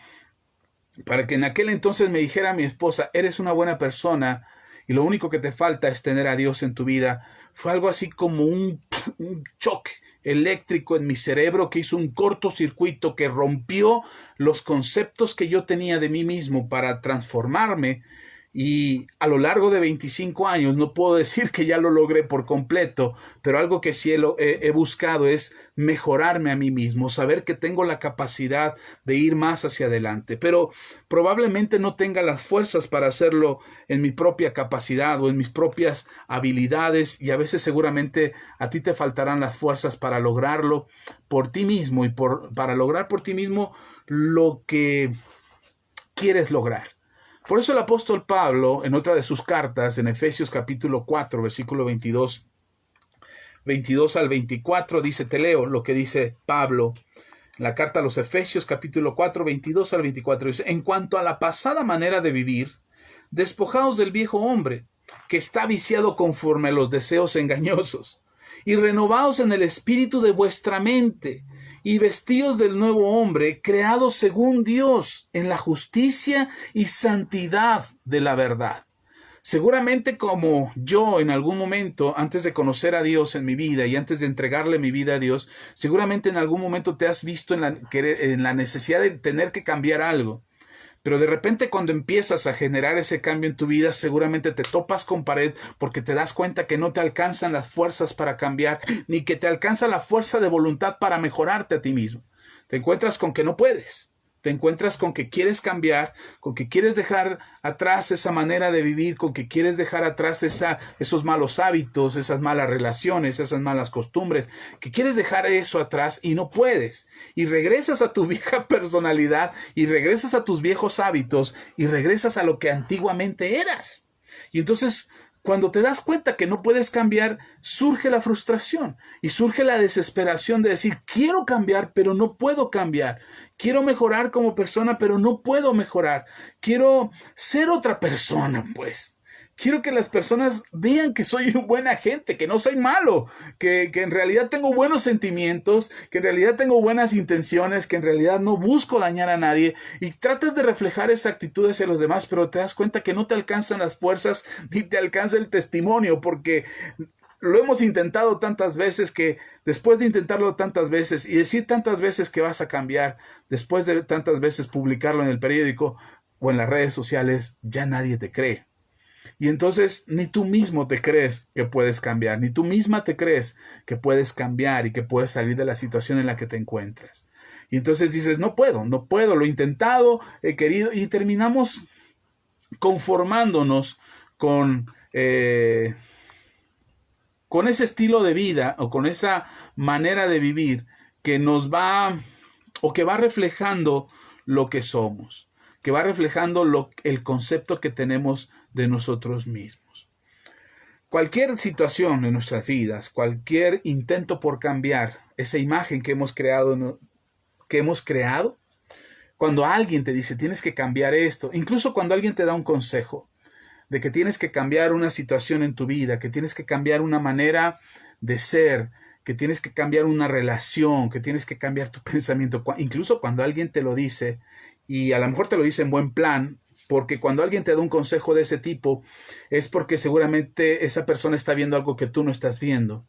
para que en aquel entonces me dijera mi esposa, eres una buena persona y lo único que te falta es tener a Dios en tu vida, fue algo así como un choque eléctrico en mi cerebro que hizo un cortocircuito que rompió los conceptos que yo tenía de mí mismo para transformarme. Y a lo largo de 25 años, no puedo decir que ya lo logré por completo, pero algo que sí he buscado es mejorarme a mí mismo, saber que tengo la capacidad de ir más hacia adelante, pero probablemente no tenga las fuerzas para hacerlo en mi propia capacidad o en mis propias habilidades y a veces seguramente a ti te faltarán las fuerzas para lograrlo por ti mismo y para lograr por ti mismo lo que quieres lograr. Por eso el apóstol Pablo, en otra de sus cartas, en Efesios capítulo 4, versículo 22 al 24, dice, te leo lo que dice Pablo, la carta a los Efesios capítulo 4, 22 al 24, dice, en cuanto a la pasada manera de vivir, despojaos del viejo hombre, que está viciado conforme a los deseos engañosos, y renovaos en el espíritu de vuestra mente, y vestíos del nuevo hombre, creado según Dios, en la justicia y santidad de la verdad. Seguramente como yo en algún momento, antes de conocer a Dios en mi vida y antes de entregarle mi vida a Dios, seguramente en algún momento te has visto en la necesidad de tener que cambiar algo. Pero de repente cuando empiezas a generar ese cambio en tu vida, seguramente te topas con pared porque te das cuenta que no te alcanzan las fuerzas para cambiar, ni que te alcanza la fuerza de voluntad para mejorarte a ti mismo. Te encuentras con que no puedes. Te encuentras con que quieres cambiar, con que quieres dejar atrás esa manera de vivir, con que quieres dejar atrás esos malos hábitos, esas malas relaciones, esas malas costumbres, que quieres dejar eso atrás y no puedes. Y regresas a tu vieja personalidad y regresas a tus viejos hábitos y regresas a lo que antiguamente eras. Y entonces, cuando te das cuenta que no puedes cambiar, surge la frustración y surge la desesperación de decir, quiero cambiar, pero no puedo cambiar. Quiero mejorar como persona, pero no puedo mejorar. Quiero ser otra persona, pues. Quiero que las personas vean que soy buena gente, que no soy malo, que en realidad tengo buenos sentimientos, que en realidad tengo buenas intenciones, que en realidad no busco dañar a nadie. Y tratas de reflejar esa actitud hacia los demás, pero te das cuenta que no te alcanzan las fuerzas ni te alcanza el testimonio, porque lo hemos intentado tantas veces que después de intentarlo tantas veces y decir tantas veces que vas a cambiar, después de tantas veces publicarlo en el periódico o en las redes sociales, ya nadie te cree. Y entonces ni tú mismo te crees que puedes cambiar, ni tú misma te crees que puedes cambiar y que puedes salir de la situación en la que te encuentras. Y entonces dices, no puedo, lo he intentado, he querido, y terminamos conformándonos con ese estilo de vida o con esa manera de vivir que nos va o que va reflejando lo que somos, que va reflejando el concepto que tenemos de nosotros mismos. Cualquier situación en nuestras vidas, cualquier intento por cambiar esa imagen que hemos creado, cuando alguien te dice tienes que cambiar esto, incluso cuando alguien te da un consejo de que tienes que cambiar una situación en tu vida, que tienes que cambiar una manera de ser, que tienes que cambiar una relación, que tienes que cambiar tu pensamiento, incluso cuando alguien te lo dice, y a lo mejor te lo dice en buen plan, porque cuando alguien te da un consejo de ese tipo, es porque seguramente esa persona está viendo algo que tú no estás viendo.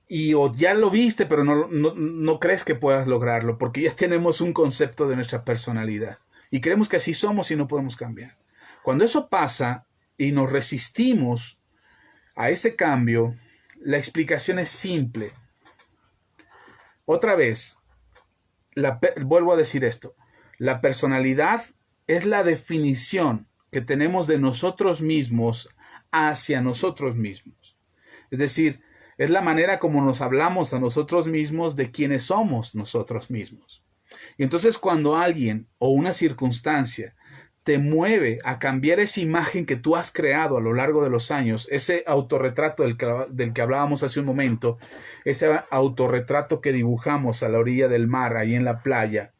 Y o ya lo viste, pero no crees que puedas lograrlo, porque ya tenemos un concepto de nuestra personalidad. Y creemos que así somos y no podemos cambiar. Cuando eso pasa y nos resistimos a ese cambio, la explicación es simple. Otra vez, vuelvo a decir esto. La personalidad es la definición que tenemos de nosotros mismos hacia nosotros mismos. Es decir, es la manera como nos hablamos a nosotros mismos de quiénes somos nosotros mismos. Y entonces cuando alguien o una circunstancia te mueve a cambiar esa imagen que tú has creado a lo largo de los años, ese autorretrato del que hablábamos hace un momento, ese autorretrato que dibujamos a la orilla del mar, ahí en la playa.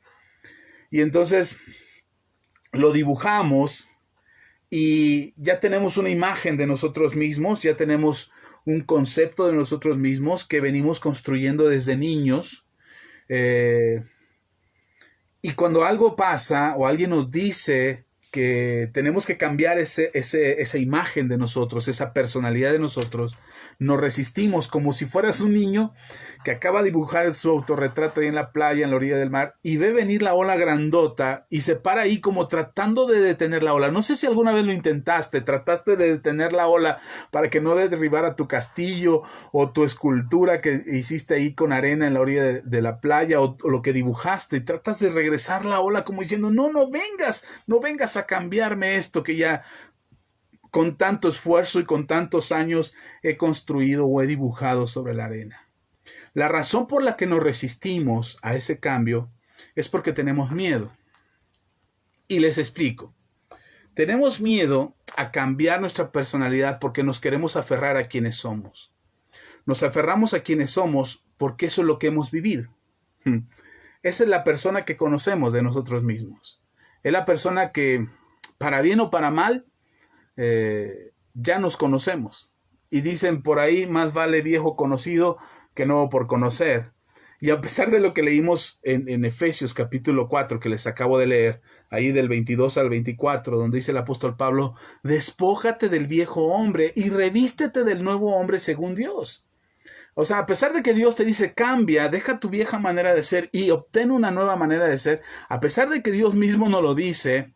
Y entonces lo dibujamos y ya tenemos una imagen de nosotros mismos, ya tenemos un concepto de nosotros mismos que venimos construyendo desde niños. Y cuando algo pasa o alguien nos dice que tenemos que cambiar esa imagen de nosotros, esa personalidad de nosotros, nos resistimos como si fueras un niño que acaba de dibujar su autorretrato ahí en la playa, en la orilla del mar, y ve venir la ola grandota y se para ahí como tratando de detener la ola. No sé si alguna vez lo intentaste, trataste de detener la ola para que no derribara tu castillo o tu escultura que hiciste ahí con arena en la orilla de la playa o lo que dibujaste, y tratas de regresar la ola como diciendo, no vengas a cambiarme esto que ya con tanto esfuerzo y con tantos años he construido o he dibujado sobre la arena. La razón por la que nos resistimos a ese cambio es porque tenemos miedo. Y les explico. Tenemos miedo a cambiar nuestra personalidad porque nos queremos aferrar a quienes somos. Nos aferramos a quienes somos porque eso es lo que hemos vivido. Esa es la persona que conocemos de nosotros mismos. Es la persona que, para bien o para mal, ya nos conocemos. Y dicen por ahí, más vale viejo conocido que nuevo por conocer. Y a pesar de lo que leímos en Efesios capítulo 4, que les acabo de leer, ahí del 22 al 24, donde dice el apóstol Pablo, despójate del viejo hombre y revístete del nuevo hombre según Dios. O sea, a pesar de que Dios te dice, cambia, deja tu vieja manera de ser y obtén una nueva manera de ser, a pesar de que Dios mismo nos lo dice,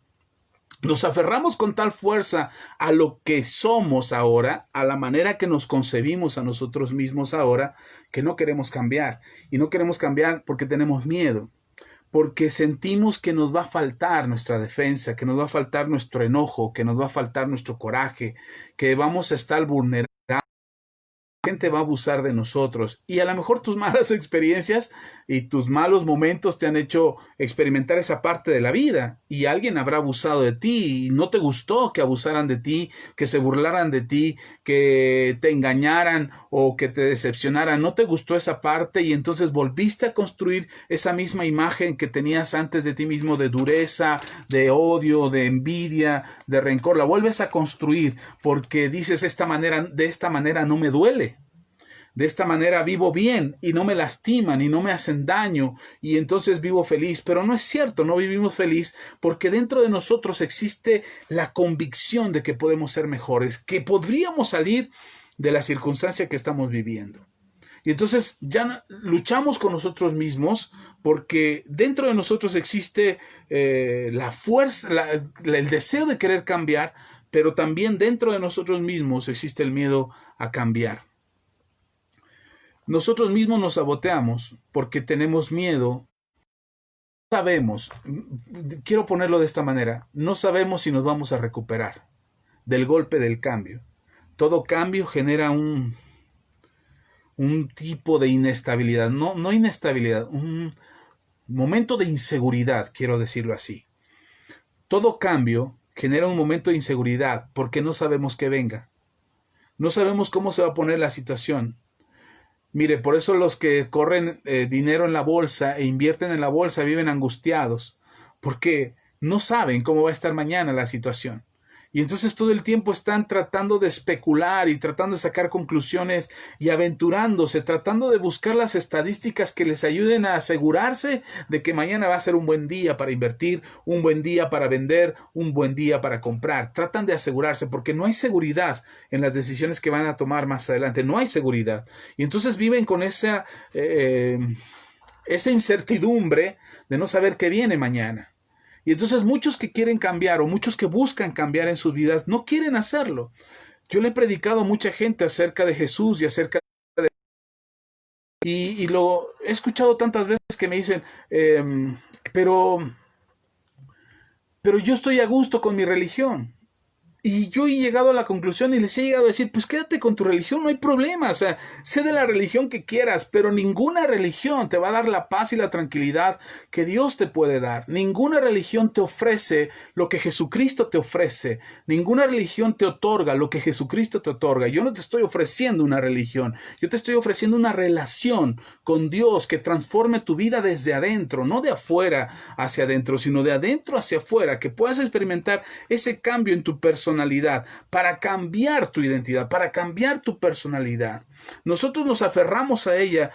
nos aferramos con tal fuerza a lo que somos ahora, a la manera que nos concebimos a nosotros mismos ahora, que no queremos cambiar. Y no queremos cambiar porque tenemos miedo, porque sentimos que nos va a faltar nuestra defensa, que nos va a faltar nuestro enojo, que nos va a faltar nuestro coraje, que vamos a estar vulnerables. La gente va a abusar de nosotros y a lo mejor tus malas experiencias y tus malos momentos te han hecho experimentar esa parte de la vida y alguien habrá abusado de ti y no te gustó que abusaran de ti, que se burlaran de ti, que te engañaran o que te decepcionaran, no te gustó esa parte y entonces volviste a construir esa misma imagen que tenías antes de ti mismo de dureza, de odio, de envidia, de rencor, la vuelves a construir porque dices de esta manera no me duele. De esta manera vivo bien y no me lastiman y no me hacen daño y entonces vivo feliz. Pero no es cierto, no vivimos feliz porque dentro de nosotros existe la convicción de que podemos ser mejores, que podríamos salir de la circunstancia que estamos viviendo. Y entonces ya luchamos con nosotros mismos porque dentro de nosotros existe la fuerza, el deseo de querer cambiar, pero también dentro de nosotros mismos existe el miedo a cambiar. Nosotros mismos nos saboteamos porque tenemos miedo. No sabemos, quiero ponerlo de esta manera, no sabemos si nos vamos a recuperar del golpe del cambio. Todo cambio genera un tipo de inestabilidad, no inestabilidad, un momento de inseguridad, quiero decirlo así. Todo cambio genera un momento de inseguridad porque no sabemos qué venga. No sabemos cómo se va a poner la situación. Mire, por eso los que corren dinero en la bolsa e invierten en la bolsa viven angustiados, porque no saben cómo va a estar mañana la situación. Y entonces todo el tiempo están tratando de especular y tratando de sacar conclusiones y aventurándose, tratando de buscar las estadísticas que les ayuden a asegurarse de que mañana va a ser un buen día para invertir, un buen día para vender, un buen día para comprar. Tratan de asegurarse porque no hay seguridad en las decisiones que van a tomar más adelante. No hay seguridad. Y entonces viven con esa incertidumbre de no saber qué viene mañana. Y entonces muchos que quieren cambiar o muchos que buscan cambiar en sus vidas no quieren hacerlo. Yo le he predicado a mucha gente acerca de Jesús y acerca de... Y lo he escuchado tantas veces que me dicen, pero yo estoy a gusto con mi religión. Y yo he llegado a la conclusión y les he llegado a decir, pues quédate con tu religión, no hay problema, o sea, sé de la religión que quieras, pero ninguna religión te va a dar la paz y la tranquilidad que Dios te puede dar. Ninguna religión te ofrece lo que Jesucristo te ofrece. Ninguna religión te otorga lo que Jesucristo te otorga. Yo no te estoy ofreciendo una religión, yo te estoy ofreciendo una relación con Dios que transforme tu vida desde adentro, no de afuera hacia adentro, sino de adentro hacia afuera, que puedas experimentar ese cambio en tu personalidad, para cambiar tu identidad, para cambiar tu personalidad. Nosotros nos aferramos a ella,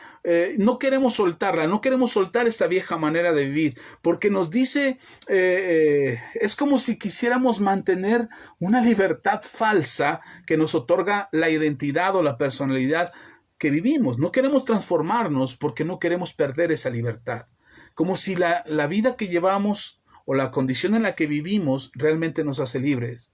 no queremos soltarla, no queremos soltar esta vieja manera de vivir, porque nos dice, es como si quisiéramos mantener una libertad falsa que nos otorga la identidad o la personalidad que vivimos. No queremos transformarnos porque no queremos perder esa libertad. Como si la vida que llevamos o la condición en la que vivimos realmente nos hace libres.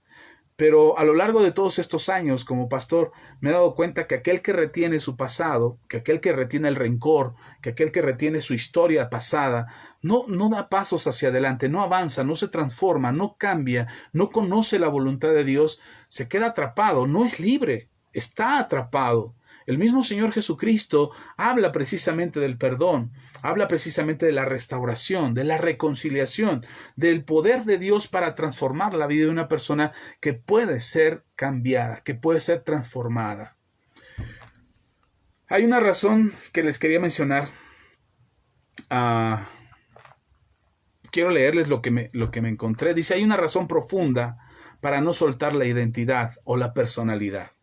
Pero a lo largo de todos estos años como pastor me he dado cuenta que aquel que retiene su pasado, que aquel que retiene el rencor, que aquel que retiene su historia pasada, no da pasos hacia adelante, no avanza, no se transforma, no cambia, no conoce la voluntad de Dios, se queda atrapado, no es libre, está atrapado. El mismo Señor Jesucristo habla precisamente del perdón, habla precisamente de la restauración, de la reconciliación, del poder de Dios para transformar la vida de una persona que puede ser cambiada, que puede ser transformada. Hay una razón que les quería mencionar. Quiero leerles lo que me encontré. Dice, hay una razón profunda para no soltar la identidad o la personalidad.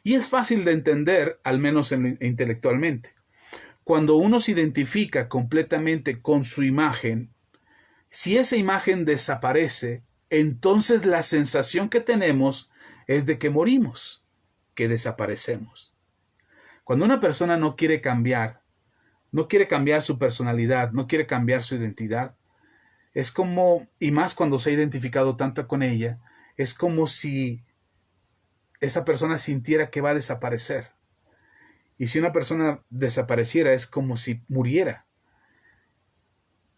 Y es fácil de entender, al menos intelectualmente. Cuando uno se identifica completamente con su imagen, si esa imagen desaparece, entonces la sensación que tenemos es de que morimos, que desaparecemos. Cuando una persona no quiere cambiar su personalidad, no quiere cambiar su identidad, es como, y más cuando se ha identificado tanto con ella, es como si esa persona sintiera que va a desaparecer. Y si una persona desapareciera, es como si muriera.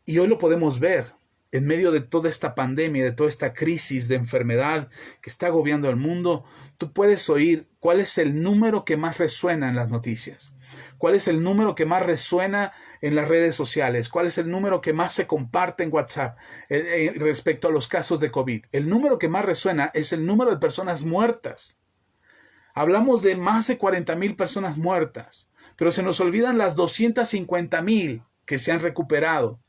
Y hoy lo podemos ver en medio de toda esta pandemia, de toda esta crisis de enfermedad que está agobiando al mundo. Tú puedes oír cuál es el número que más resuena en las noticias. ¿Cuál es el número que más resuena en las redes sociales? ¿Cuál es el número que más se comparte en WhatsApp respecto a los casos de COVID? El número que más resuena es el número de personas muertas. Hablamos de más de 40,000 personas muertas, pero se nos olvidan las 250,000 que se han recuperado.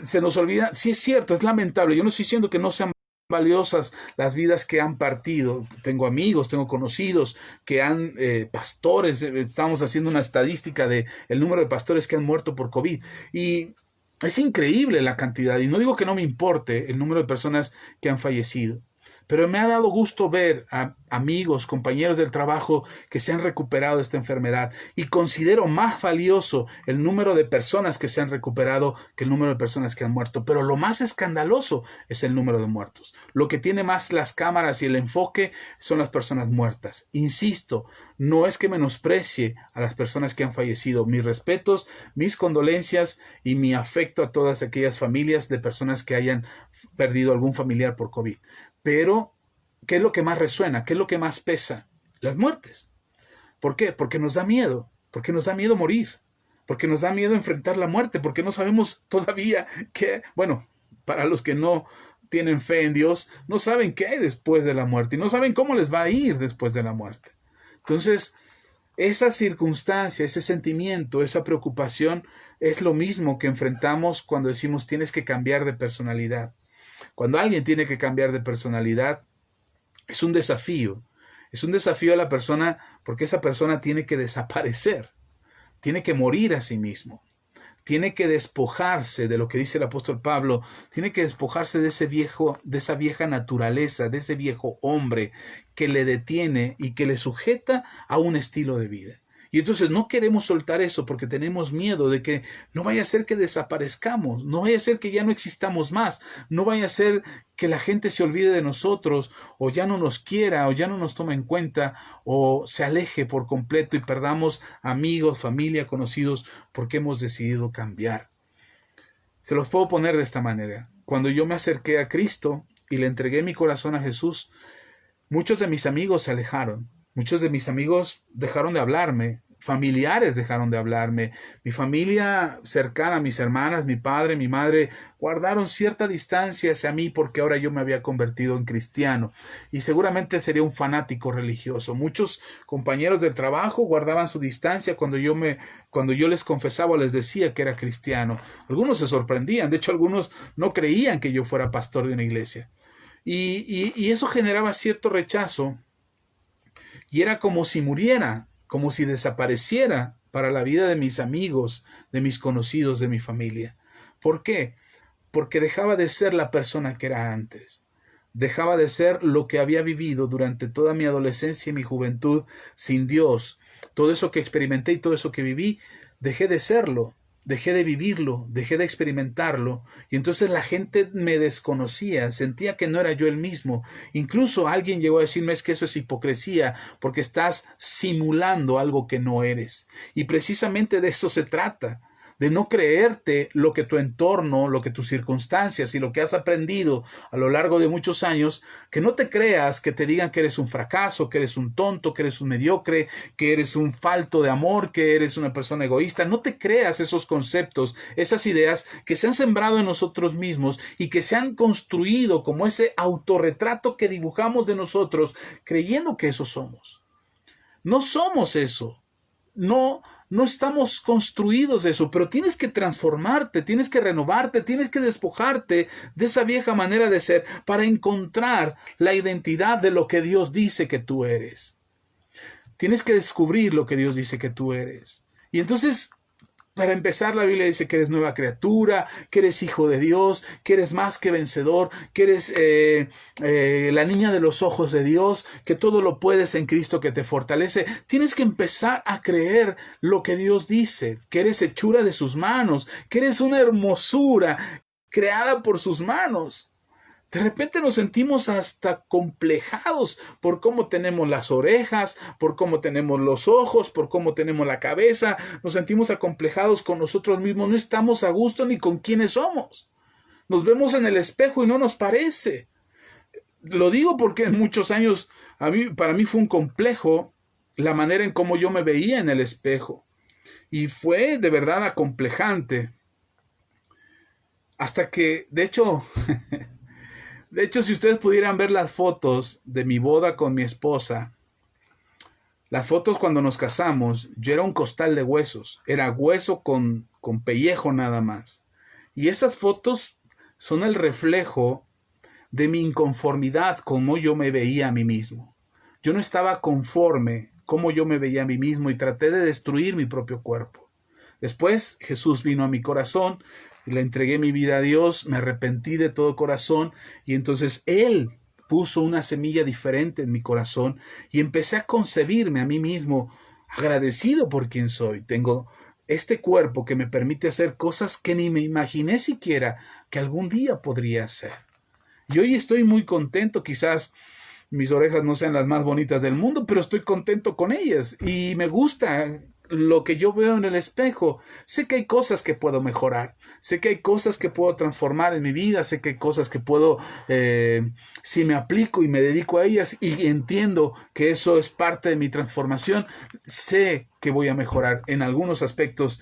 Se nos olvida, sí es cierto, es lamentable. Yo no estoy diciendo que no sean valiosas las vidas que han partido. Tengo amigos, tengo conocidos que han pastores. Estamos haciendo una estadística de el número de pastores que han muerto por COVID. Y es increíble la cantidad. Y no digo que no me importe el número de personas que han fallecido. Pero me ha dado gusto ver a amigos, compañeros del trabajo que se han recuperado de esta enfermedad, y considero más valioso el número de personas que se han recuperado que el número de personas que han muerto. Pero lo más escandaloso es el número de muertos. Lo que tiene más las cámaras y el enfoque son las personas muertas. Insisto, no es que menosprecie a las personas que han fallecido. Mis respetos, mis condolencias y mi afecto a todas aquellas familias de personas que hayan perdido algún familiar por COVID. Pero, ¿qué es lo que más resuena? ¿Qué es lo que más pesa? Las muertes. ¿Por qué? Porque nos da miedo. Porque nos da miedo morir. Porque nos da miedo enfrentar la muerte. Porque no sabemos todavía qué. Bueno, para los que no tienen fe en Dios, no saben qué hay después de la muerte. Y no saben cómo les va a ir después de la muerte. Entonces, esa circunstancia, ese sentimiento, esa preocupación es lo mismo que enfrentamos cuando decimos tienes que cambiar de personalidad. Cuando alguien tiene que cambiar de personalidad, es un desafío. Es un desafío a la persona porque esa persona tiene que desaparecer, tiene que morir a sí mismo, tiene que despojarse de lo que dice el apóstol Pablo, tiene que despojarse de esa vieja naturaleza, de ese viejo hombre que le detiene y que le sujeta a un estilo de vida. Y entonces no queremos soltar eso porque tenemos miedo de que no vaya a ser que desaparezcamos, no vaya a ser que ya no existamos más, no vaya a ser que la gente se olvide de nosotros o ya no nos quiera o ya no nos tome en cuenta o se aleje por completo y perdamos amigos, familia, conocidos porque hemos decidido cambiar. Se los puedo poner de esta manera. Cuando yo me acerqué a Cristo y le entregué mi corazón a Jesús, muchos de mis amigos se alejaron. Muchos de mis amigos dejaron de hablarme, familiares dejaron de hablarme, mi familia cercana, mis hermanas, mi padre, mi madre, guardaron cierta distancia hacia mí porque ahora yo me había convertido en cristiano y seguramente sería un fanático religioso. Muchos compañeros del trabajo guardaban su distancia cuando yo les confesaba o les decía que era cristiano. Algunos se sorprendían, de hecho algunos no creían que yo fuera pastor de una iglesia. Y eso generaba cierto rechazo. Y era como si muriera, como si desapareciera para la vida de mis amigos, de mis conocidos, de mi familia. ¿Por qué? Porque dejaba de ser la persona que era antes. Dejaba de ser lo que había vivido durante toda mi adolescencia y mi juventud sin Dios. Todo eso que experimenté y todo eso que viví, dejé de serlo. Dejé de vivirlo, dejé de experimentarlo, y entonces la gente me desconocía, sentía que no era yo el mismo. Incluso alguien llegó a decirme es que eso es hipocresía, porque estás simulando algo que no eres. Y precisamente de eso se trata, de no creerte lo que tu entorno, lo que tus circunstancias y lo que has aprendido a lo largo de muchos años, que no te creas que te digan que eres un fracaso, que eres un tonto, que eres un mediocre, que eres un falto de amor, que eres una persona egoísta. No te creas esos conceptos, esas ideas que se han sembrado en nosotros mismos y que se han construido como ese autorretrato que dibujamos de nosotros, creyendo que eso somos. No somos eso. No estamos construidos de eso, pero tienes que transformarte, tienes que renovarte, tienes que despojarte de esa vieja manera de ser para encontrar la identidad de lo que Dios dice que tú eres. Tienes que descubrir lo que Dios dice que tú eres. Y entonces, para empezar, la Biblia dice que eres nueva criatura, que eres hijo de Dios, que eres más que vencedor, que eres la niña de los ojos de Dios, que todo lo puedes en Cristo que te fortalece. Tienes que empezar a creer lo que Dios dice, que eres hechura de sus manos, que eres una hermosura creada por sus manos. De repente nos sentimos hasta complejados por cómo tenemos las orejas, por cómo tenemos los ojos, por cómo tenemos la cabeza. Nos sentimos acomplejados con nosotros mismos. No estamos a gusto ni con quiénes somos. Nos vemos en el espejo y no nos parece. Lo digo porque en muchos años para mí fue un complejo la manera en cómo yo me veía en el espejo. Y fue de verdad acomplejante. Hasta que, de hecho... De hecho, si ustedes pudieran ver las fotos de mi boda con mi esposa, las fotos cuando nos casamos, yo era un costal de huesos, era hueso con pellejo nada más. Y esas fotos son el reflejo de mi inconformidad, como yo me veía a mí mismo. Yo no estaba conforme como yo me veía a mí mismo y traté de destruir mi propio cuerpo. Después Jesús vino a mi corazón, le entregué mi vida a Dios, me arrepentí de todo corazón y entonces Él puso una semilla diferente en mi corazón y empecé a concebirme a mí mismo agradecido por quien soy. Tengo este cuerpo que me permite hacer cosas que ni me imaginé siquiera que algún día podría hacer. Y hoy estoy muy contento, quizás mis orejas no sean las más bonitas del mundo, pero estoy contento con ellas y me gusta lo que yo veo en el espejo. Sé que hay cosas que puedo mejorar, sé que hay cosas que puedo transformar en mi vida, sé que hay cosas que puedo, si me aplico y me dedico a ellas y entiendo que eso es parte de mi transformación, sé que voy a mejorar en algunos aspectos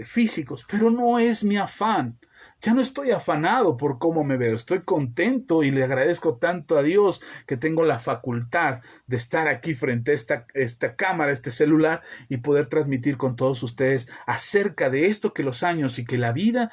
físicos, pero no es mi afán. Ya no estoy afanado por cómo me veo, estoy contento y le agradezco tanto a Dios que tengo la facultad de estar aquí frente a esta cámara, este celular y poder transmitir con todos ustedes acerca de esto que los años y que la vida